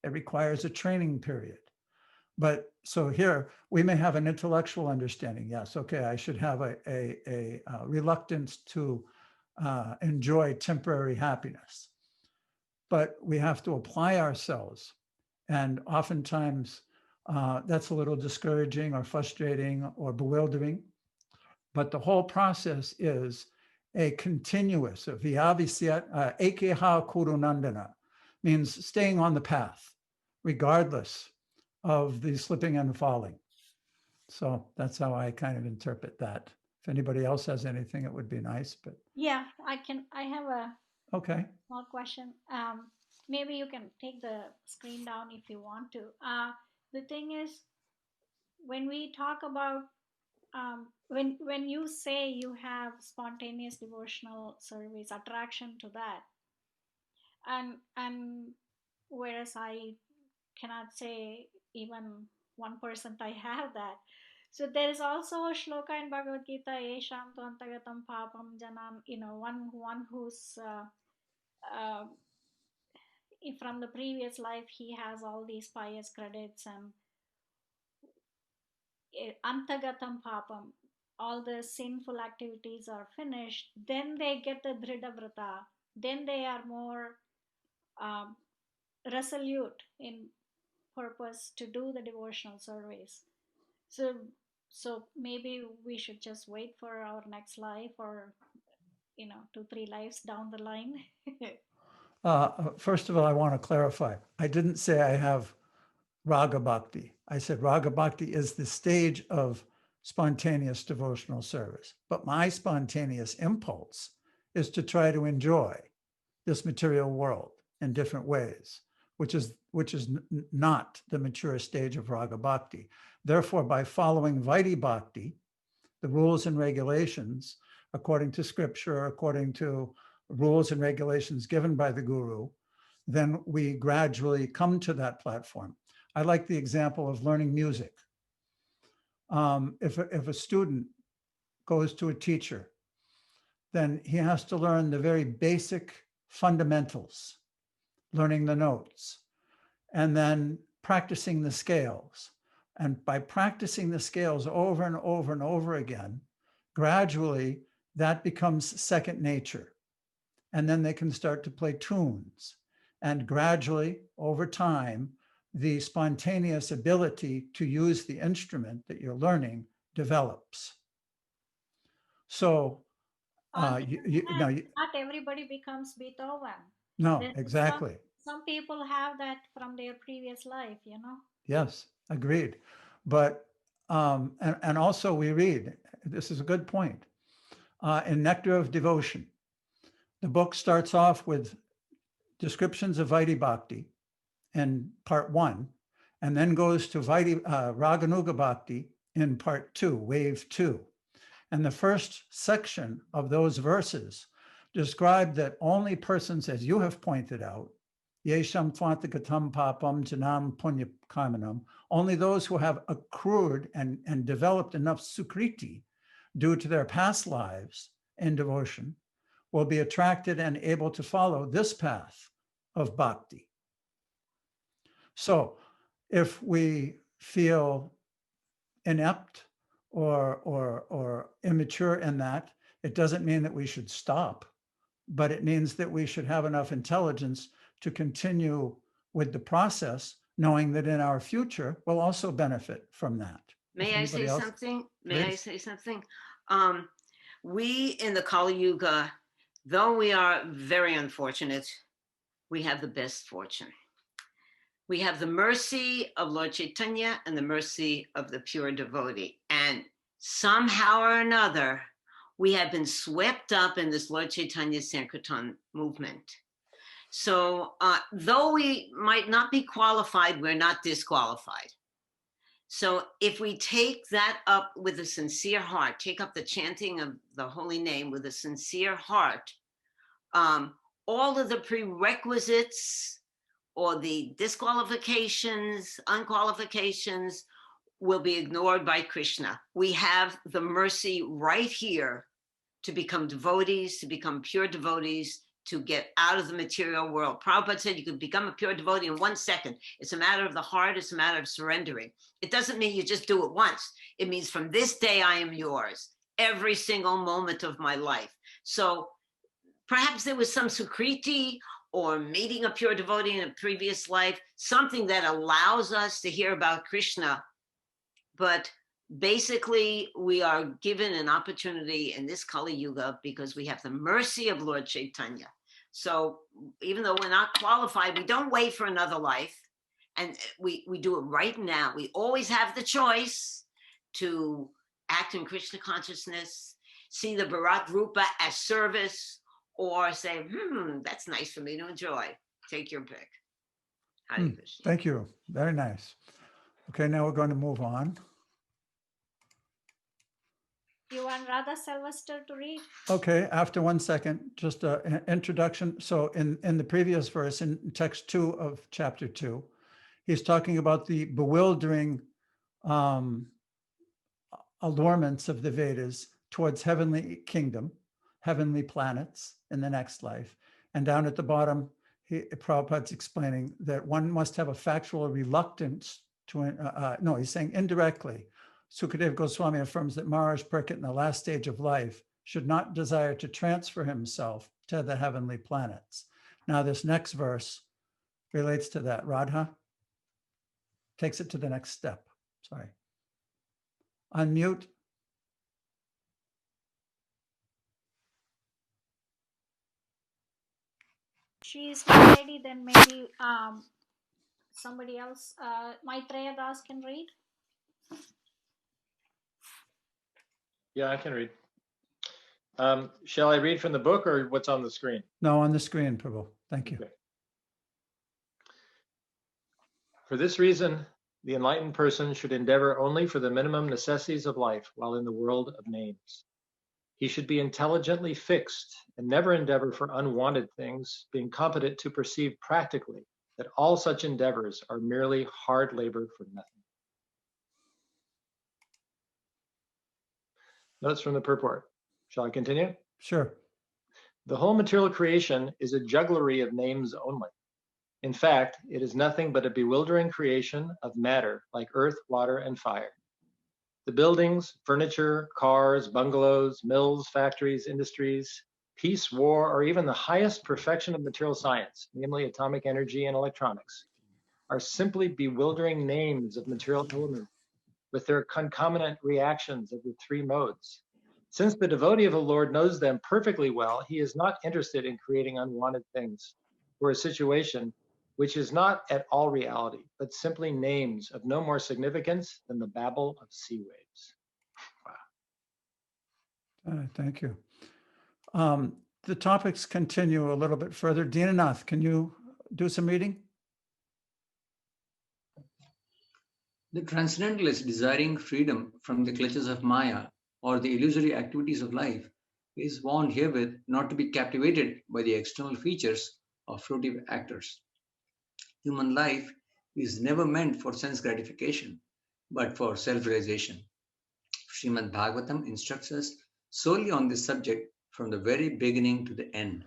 It requires a training period. But so here we may have an intellectual understanding. Yes, okay, I should have a reluctance to enjoy temporary happiness. But we have to apply ourselves. And oftentimes that's a little discouraging or frustrating or bewildering. But the whole process is a continuous, viyavisyat ekeha kurunandana, means staying on the path, regardless of the slipping and falling. So that's how I kind of interpret that. If anybody else has anything, it would be nice, but. Yeah, I have a Okay. small question. Maybe you can take the screen down if you want to. The thing is, when we talk about, when you say you have spontaneous devotional service, attraction to that, and whereas I cannot say even 1% I have that. So there is also a shloka in Bhagavad Gita, Esham tu antagatam papam janam, one who's from the previous life, he has all these pious credits and antagatam papam, all the sinful activities are finished, then they get the Dhrida Vrata, then they are more resolute in purpose to do the devotional service. So maybe we should just wait for our next life, or 2-3 lives down the line. First of all, I want to clarify. I didn't say I have raga bhakti. I said raga bhakti is the stage of spontaneous devotional service. But my spontaneous impulse is to try to enjoy this material world in different ways, which is not the mature stage of raga bhakti. Therefore, by following Vaidhi bhakti, the rules and regulations, according to scripture, according to rules and regulations given by the guru, then we gradually come to that platform. I like the example of learning music. If a student goes to a teacher, then he has to learn the very basic fundamentals, learning the notes, and then practicing the scales. And by practicing the scales over and over and over again, gradually that becomes second nature. And then they can start to play tunes. And gradually, over time, the spontaneous ability to use the instrument that you're learning develops. So, not everybody becomes Beethoven. No, exactly. Some people have that from their previous life, Yes, agreed. But, and also we read, this is a good point, in Nectar of Devotion, the book starts off with descriptions of Vaidhi Bhakti in part 1, and then goes to Raganuga Bhakti in part 2, wave 2. And the first section of those verses describe that only persons, as you have pointed out, Yesham Tvantagatam Papam Janam Punya Karmanam, only those who have accrued and developed enough sukriti due to their past lives in devotion will be attracted and able to follow this path of bhakti. So if we feel inept or immature in that, it doesn't mean that we should stop, but it means that we should have enough intelligence to continue with the process, knowing that in our future we'll also benefit from that. May I say else? something? May I Please. say something? We in the Kali Yuga, though we are very unfortunate, we have the best fortune. We have the mercy of Lord Chaitanya and the mercy of the pure devotee. And somehow or another, we have been swept up in this Lord Chaitanya Sankirtan movement. So though we might not be qualified, we're not disqualified. So if we take that up with a sincere heart, take up the chanting of the holy name with a sincere heart, all of the prerequisites or the disqualifications, unqualifications will be ignored by Krishna. We have the mercy right here to become devotees, to become pure devotees, to get out of the material world. Prabhupada said you could become a pure devotee in 1 second. It's a matter of the heart, it's a matter of surrendering. It doesn't mean you just do it once. It means from this day I am yours, every single moment of my life. So perhaps there was some sukriti or meeting a pure devotee in a previous life, something that allows us to hear about Krishna. But basically, we are given an opportunity in this Kali Yuga because we have the mercy of Lord Chaitanya. So even though we're not qualified, we don't wait for another life. And we do it right now. We always have the choice to act in Krishna consciousness, see the Bharat Rupa as service, or say, that's nice for me to enjoy. Take your pick. Hare Krishna. Thank you. Very nice. Okay, now we're going to move on. You want Radha Sylvester to read? Okay, after 1 second, just an introduction. So in the previous verse, in text 2 of chapter 2, he's talking about the bewildering allurements of the Vedas towards heavenly kingdom, heavenly planets in the next life. And down at the bottom, Prabhupada's explaining that one must have a factual reluctance to, no, he's saying indirectly, Sukadeva Goswami affirms that Maharaj Parikshit in the last stage of life should not desire to transfer himself to the heavenly planets. Now this next verse relates to that. Radha takes it to the next step. Sorry. Unmute. She's not ready, then maybe somebody else, Maitreya Das can read. Yeah, I can read. Shall I read from the book or what's on the screen? No, on the screen, Prabhu. Thank you. Okay. For this reason, the enlightened person should endeavor only for the minimum necessities of life while in the world of names. He should be intelligently fixed and never endeavor for unwanted things, being competent to perceive practically that all such endeavors are merely hard labor for nothing. Notes from the purport. Shall I continue? Sure. The whole material creation is a jugglery of names only. In fact, it is nothing but a bewildering creation of matter like earth, water, and fire. The buildings, furniture, cars, bungalows, mills, factories, industries, peace, war, or even the highest perfection of material science, namely atomic energy and electronics, are simply bewildering names of material elements with their concomitant reactions of the three modes. Since the devotee of the Lord knows them perfectly well, he is not interested in creating unwanted things or a situation which is not at all reality, but simply names of no more significance than the babble of sea waves. Wow. Thank you. The topics continue a little bit further. Dinanath, can you do some reading? The transcendentalist desiring freedom from the clutches of Maya or the illusory activities of life is warned herewith not to be captivated by the external features of fruitive actors. Human life is never meant for sense gratification, but for self-realization. Srimad Bhagavatam instructs us solely on this subject from the very beginning to the end.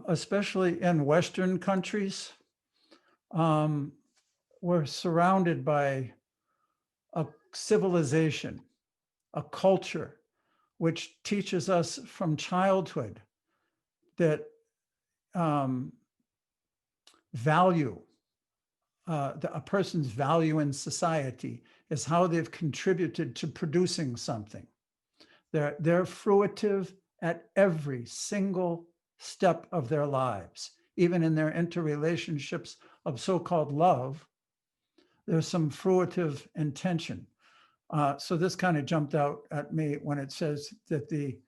Especially in Western countries, we're surrounded by a civilization, a culture, which teaches us from childhood that value, a person's value in society is how they've contributed to producing something. They're fruitive at every single step of their lives, even in their interrelationships of so-called love. There's some fruitive intention. So this kind of jumped out at me when it says that the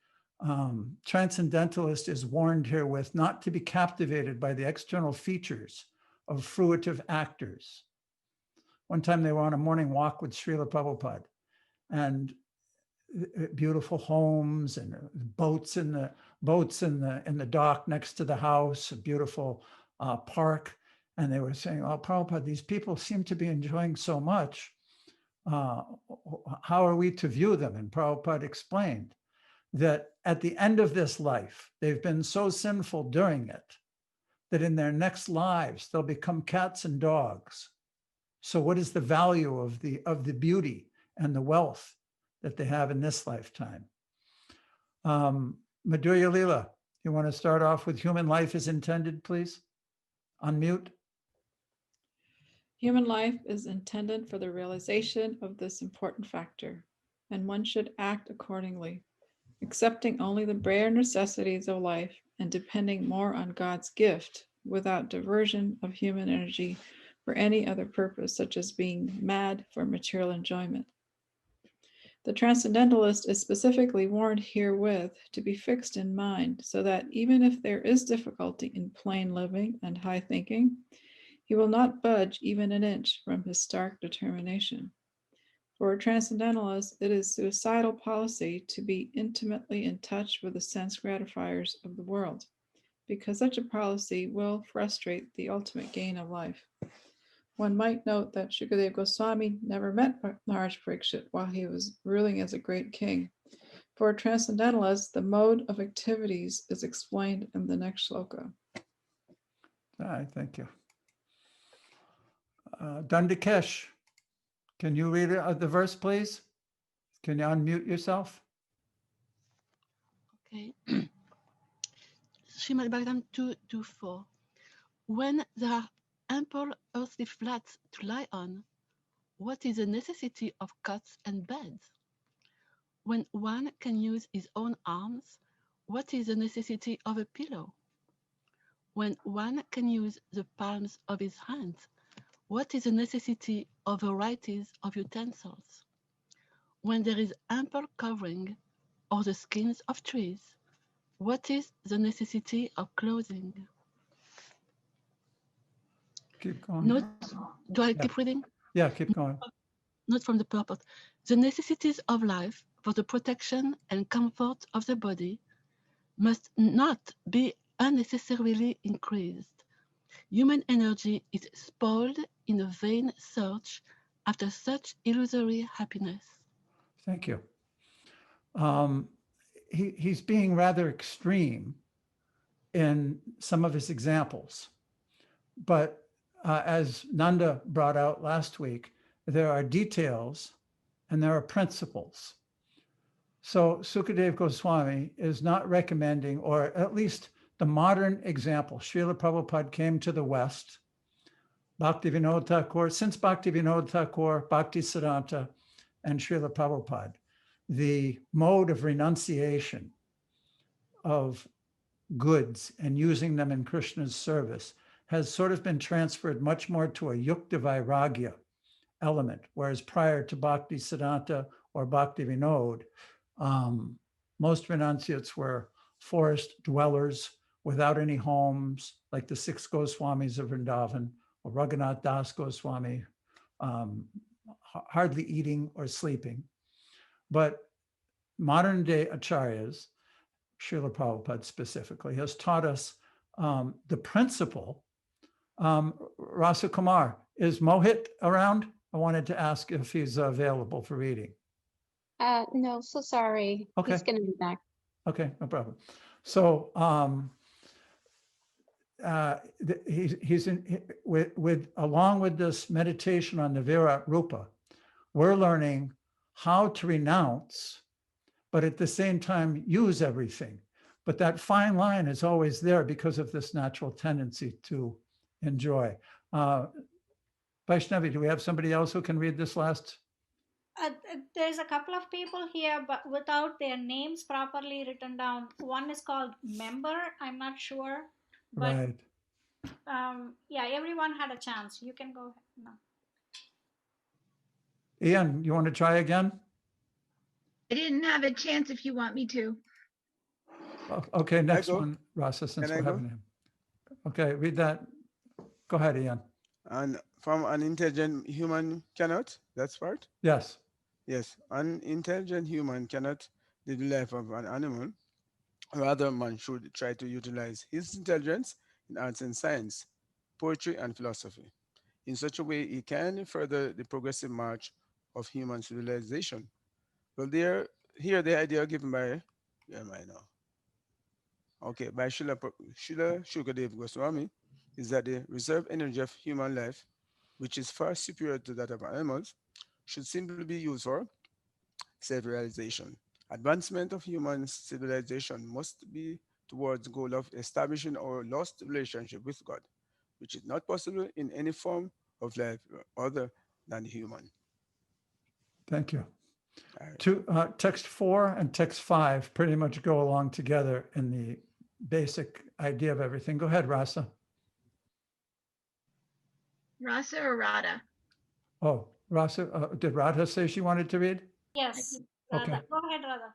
transcendentalist is warned herewith not to be captivated by the external features of fruitive actors. One time they were on a morning walk with Srila Prabhupada, and beautiful homes and boats in the dock next to the house, a beautiful park. And they were saying, "Oh, Prabhupada, these people seem to be enjoying so much. How are we to view them?" And Prabhupada explained that at the end of this life, they've been so sinful during it that in their next lives, they'll become cats and dogs. So what is the value of the beauty and the wealth that they have in this lifetime? Madhurya Leela, you want to start off with human life is intended, please? Unmute. Human life is intended for the realization of this important factor, and one should act accordingly, accepting only the bare necessities of life and depending more on God's gift without diversion of human energy for any other purpose, such as being mad for material enjoyment. The transcendentalist is specifically warned herewith to be fixed in mind so that even if there is difficulty in plain living and high thinking, he will not budge even an inch from his stark determination. For a transcendentalist, it is suicidal policy to be intimately in touch with the sense gratifiers of the world, because such a policy will frustrate the ultimate gain of life. One might note that Shukadeva Goswami never met Maharaj Parikshit while he was ruling as a great king. For a transcendentalist, the mode of activities is explained in the next shloka. All right, thank you. Dandikesh, can you read the verse, please? Can you unmute yourself? Okay. Srimad Bhagavatam 2:4. When there are ample earthly flats to lie on, what is the necessity of cots and beds? When one can use his own arms, what is the necessity of a pillow? When one can use the palms of his hands, what is the necessity of varieties of utensils? When there is ample covering or the skins of trees, what is the necessity of clothing? Keep going. Do I keep reading? Yeah, keep going. Not from the purport. The necessities of life for the protection and comfort of the body must not be unnecessarily increased. Human energy is spoiled in a vain search after such illusory happiness. Thank you. He's being rather extreme in some of his examples, but as Nanda brought out last week, there are details and there are principles. So Sukadeva Goswami is not recommending, or at least the modern example, Srila Prabhupada came to the West, Bhaktivinoda Thakur, since Bhaktivinoda Thakur, Bhaktisiddhanta, and Srila Prabhupada, the mode of renunciation of goods and using them in Krishna's service has sort of been transferred much more to a yukta vairagya element, whereas prior to Bhakti Siddhanta or Bhakti Vinod, most renunciates were forest dwellers without any homes, like the 6 Goswamis of Vrindavan or Raghunath Das Goswami, hardly eating or sleeping. But modern day acharyas, Srila Prabhupada specifically, has taught us the principle. Rasa Kumar, is Mohit around? I wanted to ask if he's available for reading. No, so sorry. Okay. He's gonna be back. Okay, no problem. So he's in with along with this meditation on the Virat Rupa, we're learning how to renounce, but at the same time use everything. But that fine line is always there because of this natural tendency to enjoy. Vaishnavi, do we have somebody else who can read this last? There's a couple of people here, but without their names properly written down. One is called Member. I'm not sure, but Right. yeah, everyone had a chance. You can go ahead now. Ian, you want to try again? I didn't have a chance if you want me to. Okay, next go? one, Rasa, since Can I we're go? having him. Okay, read that. Go ahead, Ian. And from an intelligent human cannot, that's part? Yes. Yes, an intelligent human cannot live the life of an animal. Rather, man should try to utilize his intelligence in arts and science, poetry and philosophy. In such a way, he can further the progressive march of human civilization. Well, here the idea given by, where am I now? Okay, by Srila Shukadev Goswami is that the reserve energy of human life, which is far superior to that of animals, should simply be used for self-realization. Advancement of human civilization must be towards the goal of establishing our lost relationship with God, which is not possible in any form of life other than human. Thank you. All right. Text 4 and text 5 pretty much go along together in the basic idea of everything. Go ahead, Rasa. Rasa or Radha? Oh, Rasa, did Radha say she wanted to read? Yes. Okay. Radha. Go ahead, Radha.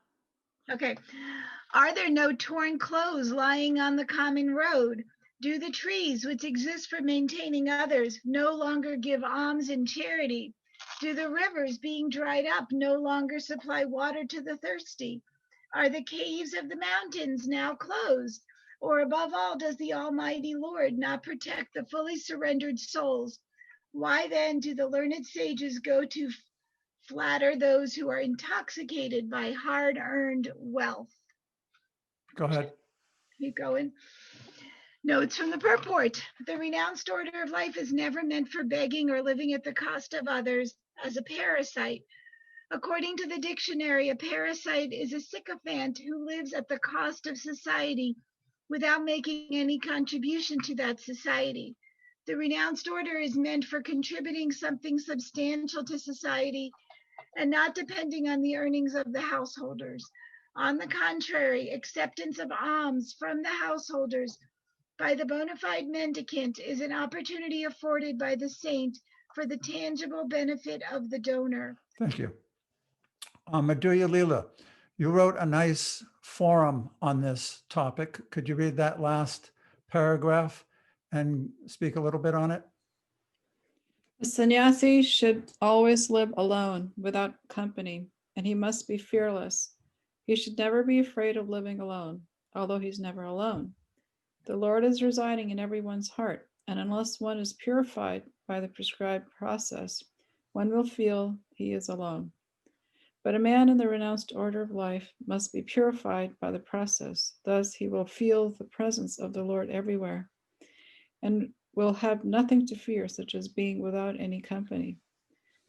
Okay. Are there no torn clothes lying on the common road? Do the trees which exist for maintaining others no longer give alms in charity? Do the rivers being dried up no longer supply water to the thirsty? Are the caves of the mountains now closed? Or above all, does the Almighty Lord not protect the fully surrendered souls? Why then do the learned sages go to flatter those who are intoxicated by hard-earned wealth? Go ahead. Keep going. Notes from the purport. The renounced order of life is never meant for begging or living at the cost of others as a parasite. According to the dictionary, a parasite is a sycophant who lives at the cost of society without making any contribution to that society. The renounced order is meant for contributing something substantial to society and not depending on the earnings of the householders. On the contrary, acceptance of alms from the householders by the bona fide mendicant is an opportunity afforded by the saint for the tangible benefit of the donor. Thank you. Madhurya Leela, you wrote a nice forum on this topic. Could you read that last paragraph and speak a little bit on it? The sannyasi should always live alone, without company, and he must be fearless. He should never be afraid of living alone, although he's never alone. The Lord is residing in everyone's heart, and unless one is purified by the prescribed process, one will feel he is alone. But a man in the renounced order of life must be purified by the process. Thus he will feel the presence of the Lord everywhere and will have nothing to fear, such as being without any company.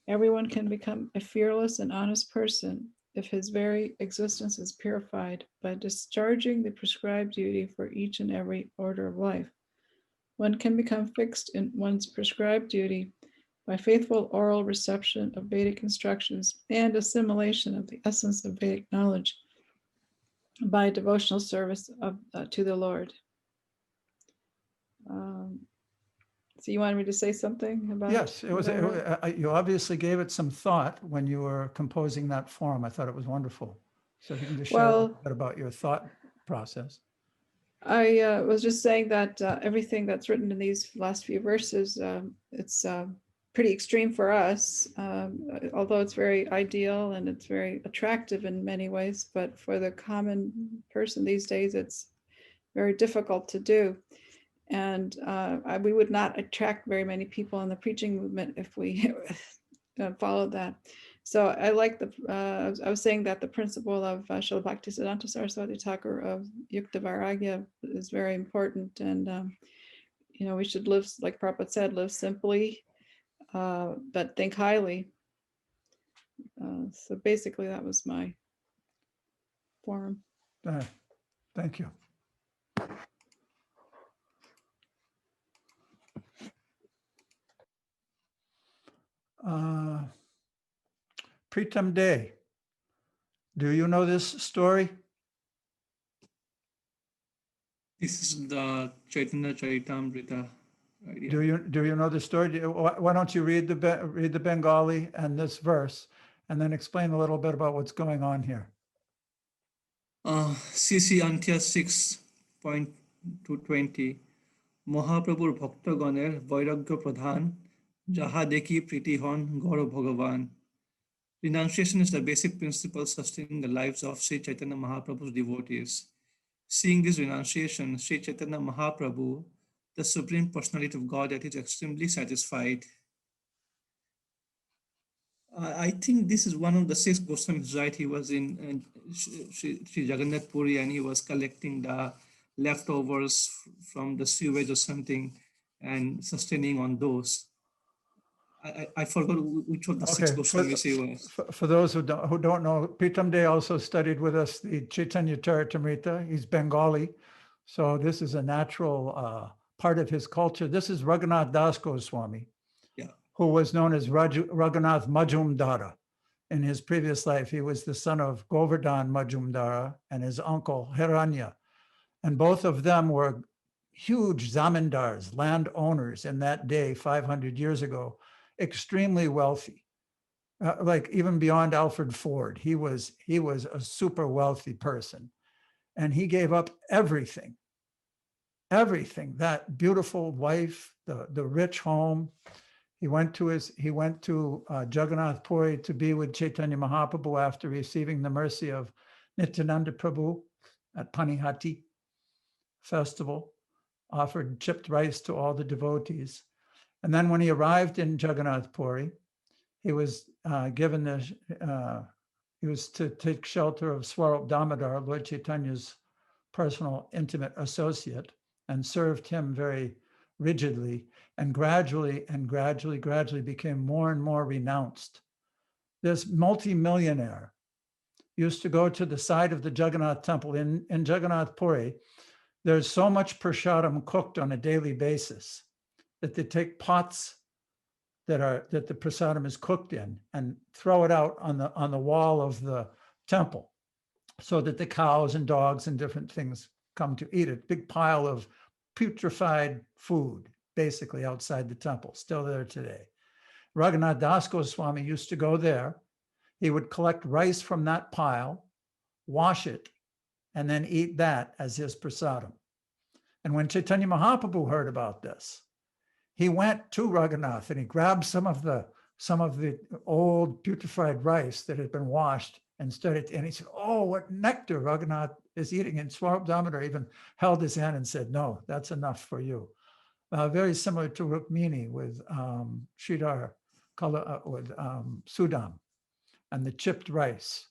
Everyone can become a fearless and honest person if his very existence is purified by discharging the prescribed duty for each and every order of life. One can become fixed in one's prescribed duty by faithful oral reception of Vedic instructions and assimilation of the essence of Vedic knowledge by devotional service to the Lord. So you wanted me to say something about? Yes, it was, what I wrote? you obviously gave it some thought when you were composing that form. I thought it was wonderful. So if you can just share a Well, little bit about your thought process. I was just saying that everything that's written in these last few verses, it's pretty extreme for us, although it's very ideal and it's very attractive in many ways. But for the common person these days, it's very difficult to do. And we would not attract very many people in the preaching movement if we followed that. So I like I was saying that the principle of Srila Bhaktisiddhanta Saraswati Thakur of Yukta Vairagya is very important. And, you know, we should live, like Prabhupada said, live simply, but think highly. So basically that was my forum. Thank you. Pritam Day, do you know this story? This is the Chaitanya Charitamrita idea. Do you know the story? Why don't you read the Bengali and this verse, and then explain a little bit about what's going on here? CC Antya 6.220 Mahaprabhur Bhaktagoner Vairagya Pradhan Jaha Deki Priti Hon Gaurav Bhagavan. Renunciation is the basic principle sustaining the lives of Sri Chaitanya Mahaprabhu's devotees. Seeing this renunciation, Sri Chaitanya Mahaprabhu, the Supreme Personality of Godhead, is extremely satisfied. I think this is one of the 6 Goswamis, right? He was in Sri Jagannath Puri and he was collecting the leftovers from the sewage or something and sustaining on those. I forgot which of the 6 Goswamis he was. For those who don't know, Pritam Day also studied with us the Chaitanya Charitamrita. He's Bengali, so this is a natural part of his culture. This is Raghunath Das Goswami, who was known as Raghunath Majumdara. In his previous life, he was the son of Govardhan Majumdara and his uncle Hiranya. And both of them were huge zamindars, landowners in that day, 500 years ago, extremely wealthy, like even beyond Alfred Ford. He was a super wealthy person. And he gave up everything, that beautiful wife, the rich home. He went to Jagannath Puri to be with Chaitanya Mahaprabhu after receiving the mercy of Nityananda Prabhu at Panihati festival, offered chipped rice to all the devotees. And then when he arrived in Jagannath Puri, he was given he was to take shelter of Swarup Damodar, Lord Chaitanya's personal intimate associate, and served him very rigidly, and gradually became more and more renounced. This multimillionaire used to go to the side of the Jagannath temple in Jagannath Puri. There's so much prasadam cooked on a daily basis that they take pots that the prasadam is cooked in and throw it out on the wall of the temple so that the cows and dogs and different things come to eat it. Big pile of putrefied food, basically outside the temple, still there today. Raghunath Das Goswami used to go there. He would collect rice from that pile, wash it, and then eat that as his prasadam. And when Chaitanya Mahaprabhu heard about this, he went to Raghunath and he grabbed some of the old putrefied rice that had been washed and he said, "Oh, what nectar Raghunath is eating." And Swarup Damodar even held his hand and said, "No, that's enough for you." Very similar to Rukmini with Sridhar, with Sudam and the chipped rice.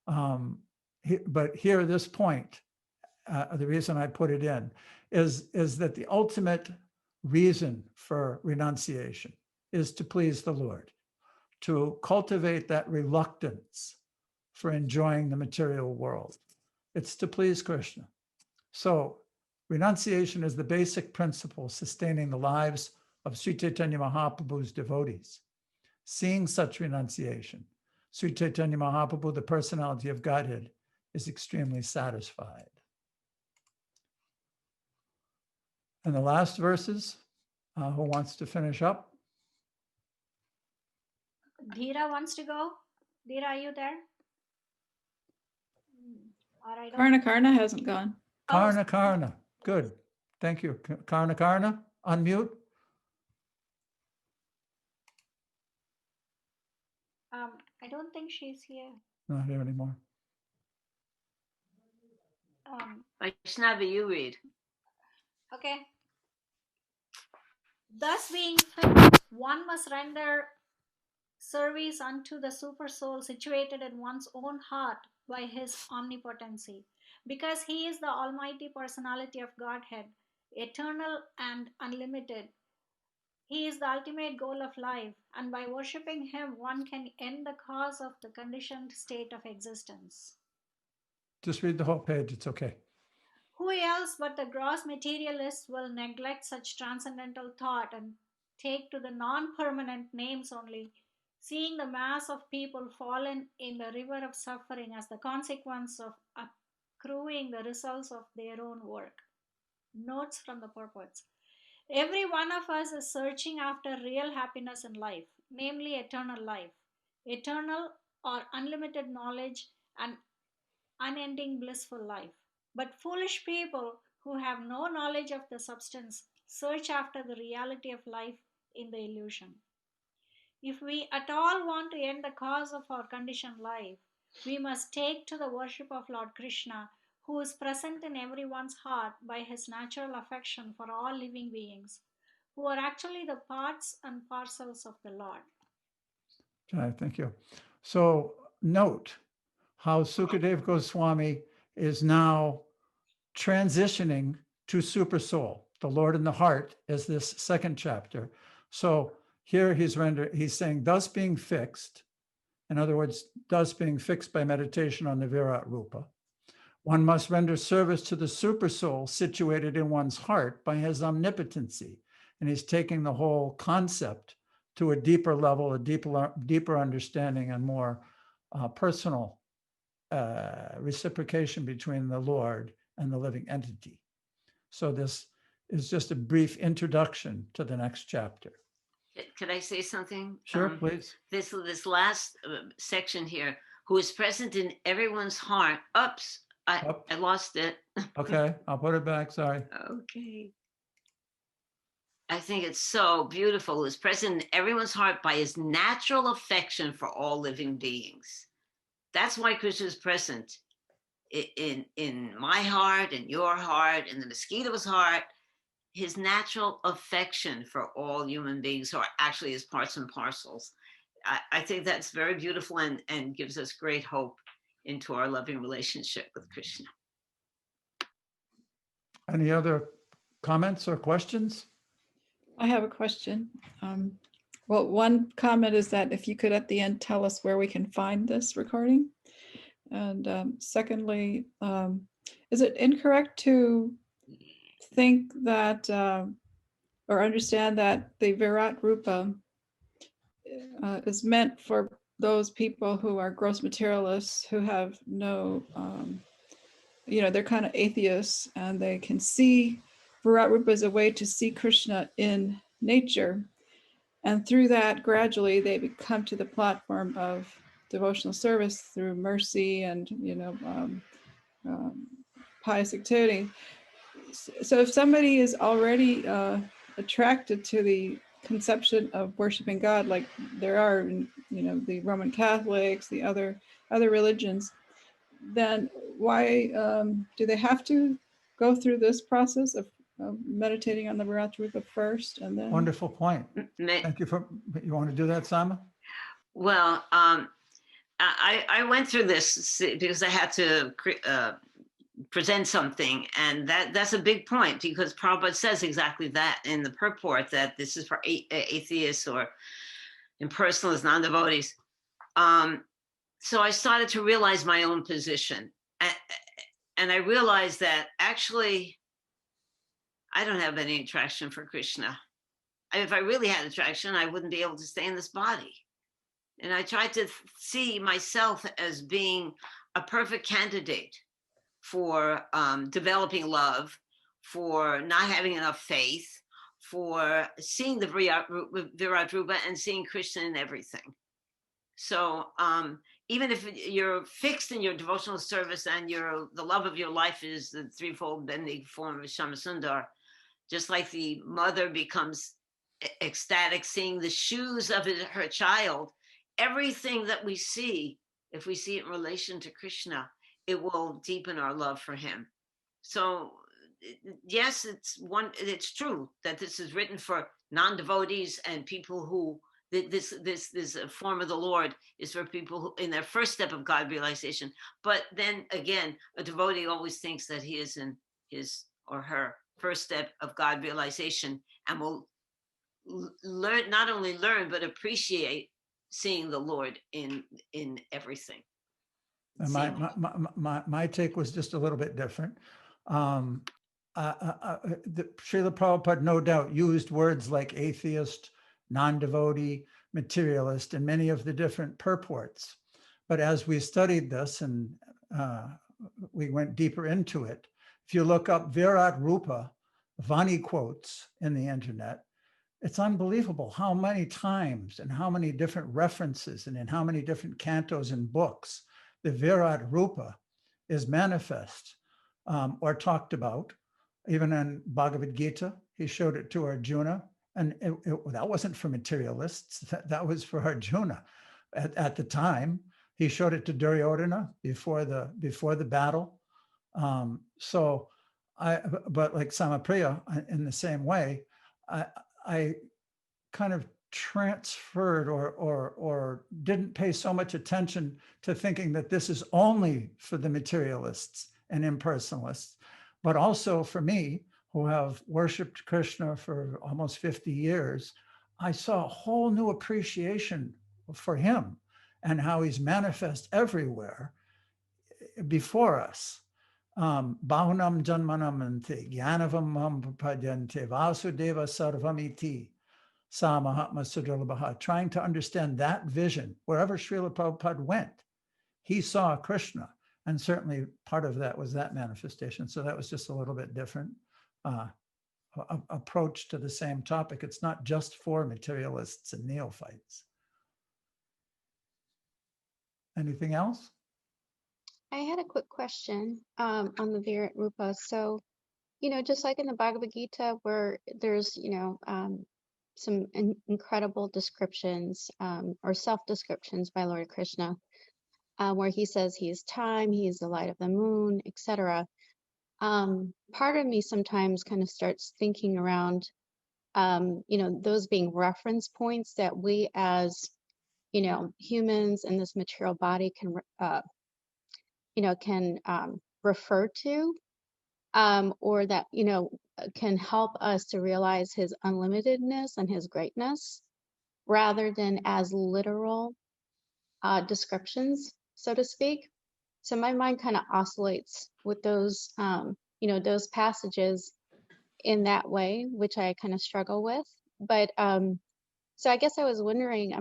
But here, this point, the reason I put it in is that the ultimate reason for renunciation is to please the Lord, to cultivate that reluctance for enjoying the material world. It's to please Krishna. So renunciation is the basic principle sustaining the lives of Sri Chaitanya Mahaprabhu's devotees. Seeing such renunciation, Sri Chaitanya Mahaprabhu, the personality of Godhead, is extremely satisfied. And the last verses, Who wants to finish up? Dhira wants to go. Dhira, are you there? Or I don't. Karna hasn't gone. Karna. Good. Thank you. Karna, unmute. I don't think she's here. Not here anymore. Vaishnavi, you read. Okay. Thus being fixed, one must render service unto the super soul situated in one's own heart by his omnipotency, because he is the almighty personality of Godhead, eternal and unlimited. He is the ultimate goal of life, and by worshipping him, one can end the cause of the conditioned state of existence. Just read the whole page. It's okay. Who else but the gross materialist will neglect such transcendental thought and take to the non-permanent names only, seeing the mass of people fallen in the river of suffering as the consequence of accruing the results of their own work? Notes from the purports. Every one of us is searching after real happiness in life, namely eternal life, eternal or unlimited knowledge, and unending blissful life. But foolish people who have no knowledge of the substance search after the reality of life in the illusion. If we at all want to end the cause of our conditioned life, we must take to the worship of Lord Krishna, who is present in everyone's heart by his natural affection for all living beings, who are actually the parts and parcels of the Lord. Okay, thank you. So note how Sukadev Goswami is now transitioning to Super Soul, the Lord in the heart, as this second chapter. So here he's saying, thus being fixed, in other words, thus being fixed by meditation on the Virat Rupa, one must render service to the Super Soul situated in one's heart by his omnipotency. And he's taking the whole concept to a deeper level, a deeper understanding, and more personal reciprocation between the Lord and the living entity. So this is just a brief introduction to the next chapter. Could I say something? Sure, please. This last section here, who is present in everyone's heart. Oops, I lost it. Okay, I'll put it back. Sorry. Okay. I think it's so beautiful. Who is present in everyone's heart by his natural affection for all living beings. That's why Krishna is present in my heart, in your heart, in the mosquito's heart. His natural affection for all human beings who are actually his parts and parcels. I think that's very beautiful and gives us great hope into our loving relationship with Krishna. Any other comments or questions? I have a question. Well, one comment is that if you could at the end tell us where we can find this recording. And secondly, is it incorrect to think that or understand that the Virat Rupa is meant for those people who are gross materialists, who have no, they're kind of atheists, and they can see Virat Rupa as a way to see Krishna in nature. And through that, gradually, they come to the platform of devotional service through mercy and, pious activity. So if somebody is already attracted to the conception of worshiping God, like there are in, the Roman Catholics, the other religions, then why do they have to go through this process of meditating on the Virat Rupa first and then? Wonderful point. Thank you you want to do that, Sama? Well, I went through this because I had to present something, and that's a big point, because Prabhupada says exactly that in the purport, that this is for atheists or impersonalists, non-devotees. So I started to realize my own position, and I realized that actually I don't have any attraction for Krishna. If I really had attraction, I wouldn't be able to stay in this body. And I tried to see myself as being a perfect candidate for developing love, for not having enough faith, for seeing the Virat Rupa and seeing Krishna in everything. So even if you're fixed in your devotional service and the love of your life is the threefold bending form of Shyamasundar, just like the mother becomes ecstatic seeing the shoes of her child, everything that we see, if we see it in relation to Krishna, it will deepen our love for him. So yes, it's true that this is written for non-devotees and people who this form of the Lord is for people who in their first step of God realization. But then again, a devotee always thinks that he is in his or her first step of God realization and will learn, not only learn, but appreciate seeing the Lord in everything. And my take was just a little bit different. The Srila Prabhupada no doubt used words like atheist, non-devotee, materialist in many of the different purports. But as we studied this and we went deeper into it, if you look up Virat Rupa, Vani quotes in the internet, it's unbelievable how many times and how many different references and in how many different cantos and books the Virat Rupa is manifest or talked about. Even in Bhagavad Gita, he showed it to Arjuna, and that wasn't for materialists, that was for Arjuna at the time. He showed it to Duryodhana before the battle. But like Samapriya, in the same way, I kind of transferred or didn't pay so much attention to thinking that this is only for the materialists and impersonalists, but also for me, who have worshiped Krishna for almost 50 years. I saw a whole new appreciation for him and how he's manifest everywhere before us. Bahunam janmanam ante gyanavam mam prapadyante vasudeva sarvamiti sa mahatma sudurlabha. Trying to understand that vision, wherever Srila Prabhupada went, he saw Krishna, and certainly part of that was that manifestation. So that was just a little bit different approach to the same topic. It's not just for materialists and neophytes. Anything else? I had a quick question on the Virat Rupa. So, just like in the Bhagavad Gita, where there's, some incredible descriptions or self-descriptions by Lord Krishna, where he says he is time, he is the light of the moon, etc. Part of me sometimes kind of starts thinking around, those being reference points that we as, humans in this material body can refer to, or that, can help us to realize his unlimitedness and his greatness, rather than as literal descriptions, so to speak. So my mind kind of oscillates with those, those passages in that way, which I kind of struggle with. But so I guess I was wondering,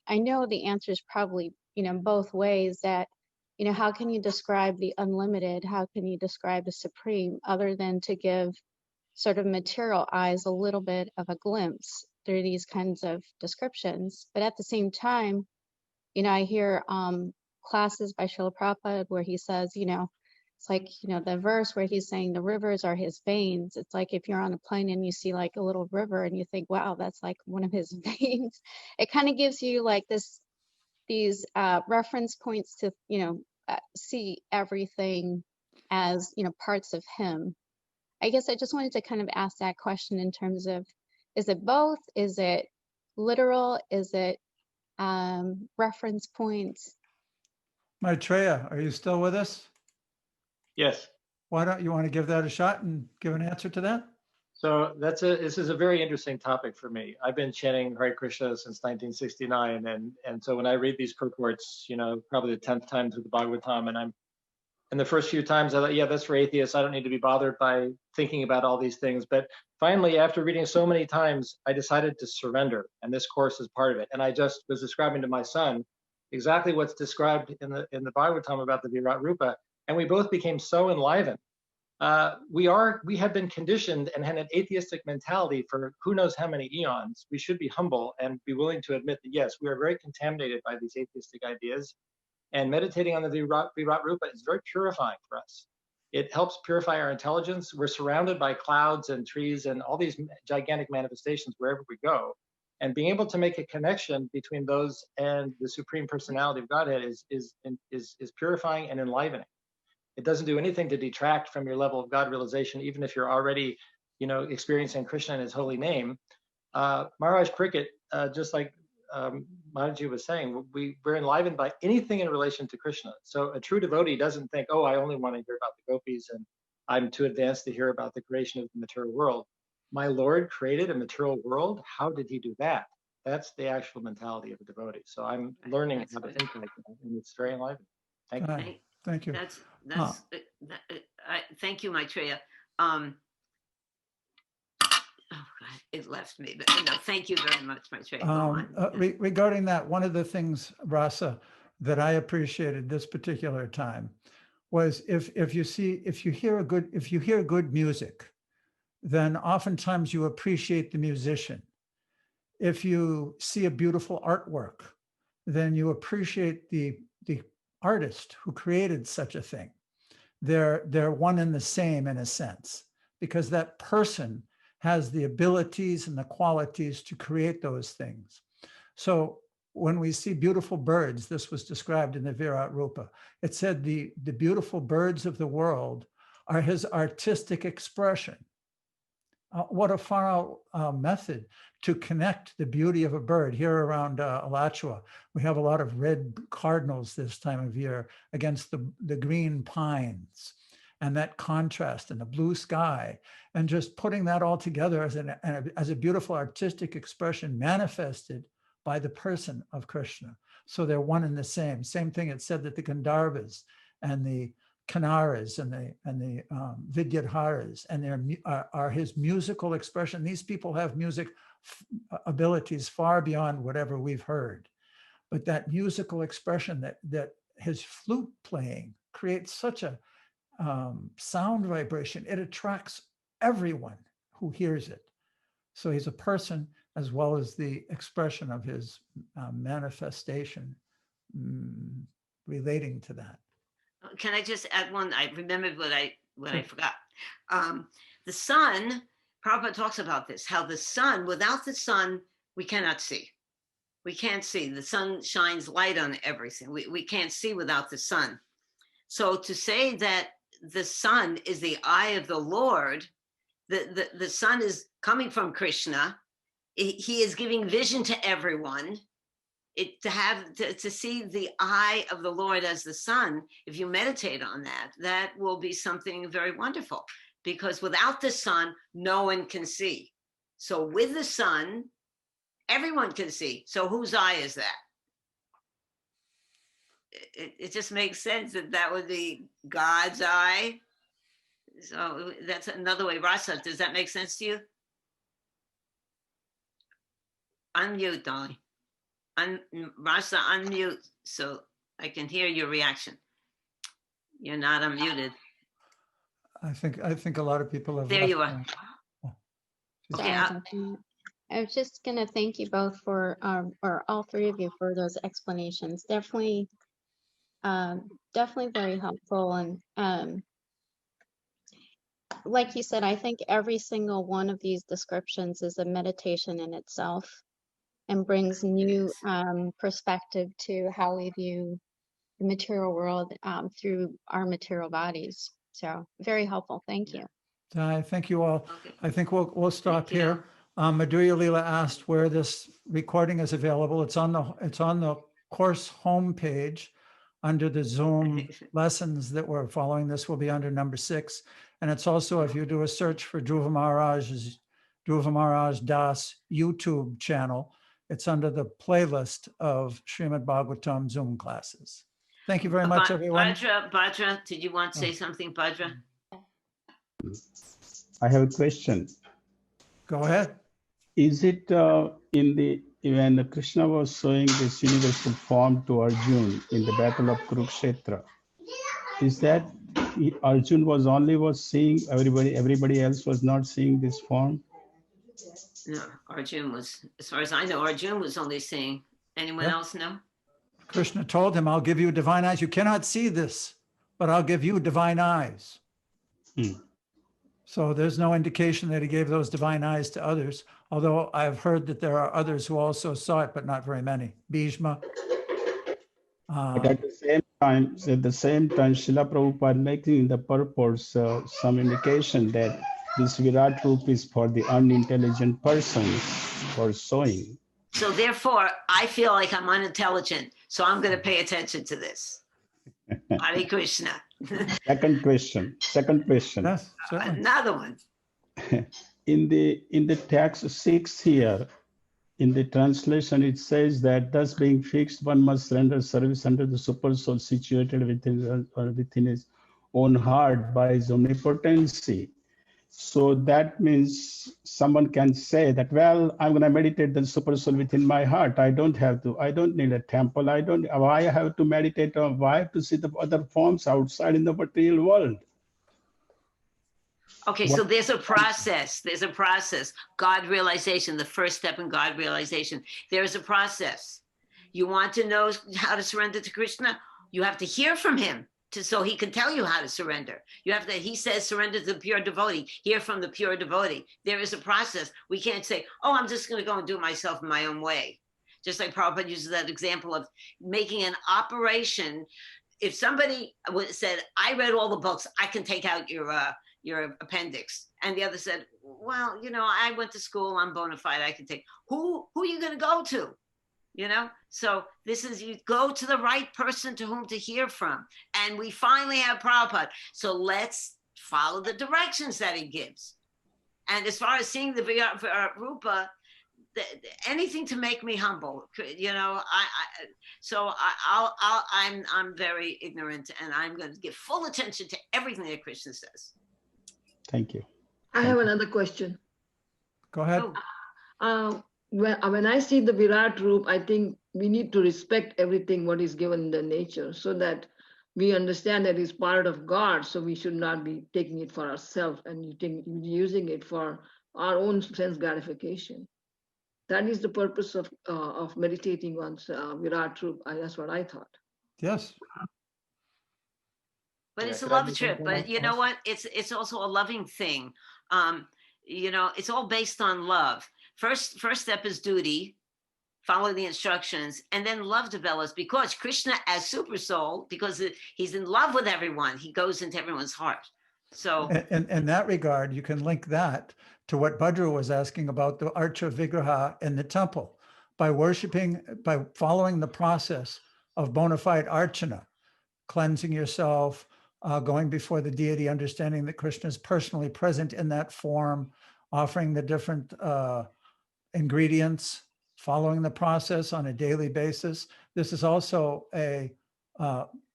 I know the answer is probably, both ways, that, how can you describe the unlimited? How can you describe the supreme, other than to give sort of material eyes a little bit of a glimpse through these kinds of descriptions? But at the same time, I hear classes by Srila Prabhupada where he says, it's like, the verse where he's saying the rivers are his veins. It's like if you're on a plane and you see like a little river and you think, wow, that's like one of his veins. It kind of gives you like these reference points to, see everything as, parts of him. I guess I just wanted to kind of ask that question in terms of, is it both? Is it literal? Is it reference points? Maitreya, are you still with us? Yes. Why don't you want to give that a shot and give an answer to that? So this is a very interesting topic for me. I've been chanting Hare Krishna since 1969, and so when I read these purports, probably the 10th time through the Bhagavatam, and the first few times I thought, yeah, that's for atheists. I don't need to be bothered by thinking about all these things. But finally, after reading so many times, I decided to surrender, and this course is part of it. And I just was describing to my son exactly what's described in the Bhagavatam about the Virat Rupa, and we both became so enlivened we have been conditioned and had an atheistic mentality for who knows how many eons. We should be humble and be willing to admit that, yes, we are very contaminated by these atheistic ideas. And meditating on the Virat Rupa is very purifying for us. It helps purify our intelligence. We're surrounded by clouds and trees and all these gigantic manifestations wherever we go. And being able to make a connection between those and the Supreme Personality of Godhead is purifying and enlivening. It doesn't do anything to detract from your level of God realization, even if you're already, experiencing Krishna in His holy name. Maharaj Parikshit, just like Mataji was saying, we're enlivened by anything in relation to Krishna. So a true devotee doesn't think, oh, I only want to hear about the gopis and I'm too advanced to hear about the creation of the material world. My Lord created a material world. How did He do that? That's the actual mentality of a devotee. So I'm learning how to think like that, and it's very enlivening. Thank you. Thank you. Thank you, Maitreya. Oh God, it left me. But no, thank you very much, Maitreya. Regarding that, one of the things, Rasa, that I appreciated this particular time was if you hear good music, then oftentimes you appreciate the musician. If you see a beautiful artwork, then you appreciate the artist who created such a thing. They're one and the same in a sense, because that person has the abilities and the qualities to create those things. So when we see beautiful birds, this was described in the Virat Rupa, it said the beautiful birds of the world are His artistic expression. What a far out method to connect the beauty of a bird. Here around Alachua, we have a lot of red cardinals this time of year against the green pines, and that contrast and the blue sky, and just putting that all together as a beautiful artistic expression manifested by the person of Krishna. So they're one and the same. Same thing, it said that the Gandharvas and the Kanaras and the Vidyadharas and are His musical expression. These people have music abilities far beyond whatever we've heard. But that musical expression that His flute playing creates such a sound vibration, it attracts everyone who hears it. So He's a person as well as the expression of His manifestation relating to that. Can I just add one? I remembered what I forgot. The sun, Prabhupada talks about this, how the sun, without the sun, we cannot see. We can't see. The sun shines light on everything. We can't see without the sun. So to say that the sun is the eye of the Lord, the sun is coming from Krishna. He is giving vision to everyone. To see the eye of the Lord as the sun, if you meditate on that, that will be something very wonderful, because without the sun, no one can see. So with the sun, everyone can see. So whose eye is that? It just makes sense that would be God's eye. So that's another way. Rasa, does that make sense to you? Unmute, darling. Rasa, unmute so I can hear your reaction. You're not unmuted. I think a lot of people have. There you are. Okay, I was just going to thank you both for, or all three of you, for those explanations. Definitely very helpful. And like you said, I think every single one of these descriptions is a meditation in itself, and brings new perspective to how we view the material world through our material bodies. So very helpful. Thank you. Thank you all. Okay. I think we'll stop here. Madhurya Leela asked where this recording is available. It's on the course homepage under the Zoom lessons that we're following. This will be under number 6. And it's also, if you do a search for Dhruva Maharaj Das YouTube channel, it's under the playlist of Srimad Bhagavatam Zoom classes. Thank you very much, everyone. Bhadra, did you want to say something, Bhadra? I have a question. Go ahead. Is it when Krishna was showing this universal form to Arjuna in the battle of Kurukshetra, is that Arjun was seeing, everybody else was not seeing this form? No, Arjun was, as far as I know, Arjun was only seeing. Anyone Yep. else know? Krishna told him, I'll give you divine eyes. You cannot see this, but I'll give you divine eyes. So there's no indication that he gave those divine eyes to others, although I've heard that there are others who also saw it, but not very many. Bhishma. But at the same time, Srila Prabhupada making in the purports some indication that this Virat Roop is for the unintelligent persons for sowing. So therefore, I feel like I'm unintelligent, so I'm going to pay attention to this. Hare Krishna. Second question. Yes, Another one. In the text 6 here, in the translation, it says that thus being fixed, one must render service under the super soul situated within his own heart by his omnipotency. So that means someone can say that, well, I'm going to meditate the super soul within my heart. I don't need a temple. Why I have to meditate, or why I have to see the other forms outside in the material world? Okay, so there's a process. God realization, the first step in God realization. There's a process. You want to know how to surrender to Krishna? You have to hear from him so he can tell you how to surrender. He says, surrender to the pure devotee. Hear from the pure devotee. There is a process. We can't say, oh, I'm just going to go and do it myself in my own way. Just like Prabhupada uses that example of making an operation. If somebody said, I read all the books, I can take out your appendix. And the other said, well, I went to school, I'm bona fide, I can take. Who are you going to go to? So you go to the right person to whom to hear from. And we finally have Prabhupada. So let's follow the directions that he gives. And as far as seeing the Virat Rupa, anything to make me humble, I'm very ignorant, and I'm going to give full attention to everything that Krishna says. Thank you. I have another question. Go ahead. When I see the Virat Roop, I think we need to respect everything what is given in the nature, so that we understand that it's part of God. So we should not be taking it for ourselves and using it for our own sense gratification. That is the purpose of meditating on Virat Roop. That's what I thought. Yes. But it's a love trip. But you know what? It's also a loving thing. It's all based on love. First step is duty, follow the instructions, and then love develops, because Krishna as super soul, because he's in love with everyone, he goes into everyone's heart. So in that regard, you can link that to what Bhadra was asking about the Archa Vigraha in the temple. By following the process of bona fide archana, cleansing yourself, going before the deity, understanding that Krishna is personally present in that form, offering the different ingredients, following the process on a daily basis. This is also a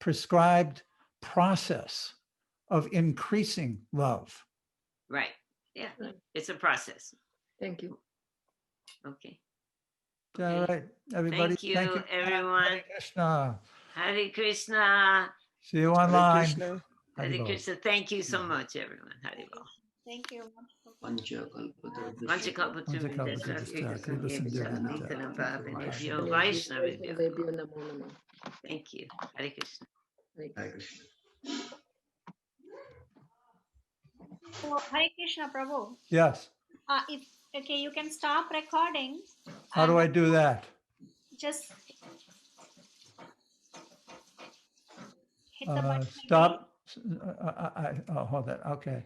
prescribed process of increasing love. Right. Yeah. It's a process. Thank you. Okay. All right, everybody. Thank you, everyone. Hare Krishna. Hare Krishna. See you online. Hare Krishna. Thank you so much, everyone. Hare Bol. Thank you. Thank you. Hare Krishna. Hare Krishna. So, Hare Krishna, Prabhu. Yes. You can stop recording. How do I do that? Just hit the button. Stop. Hold that. Okay.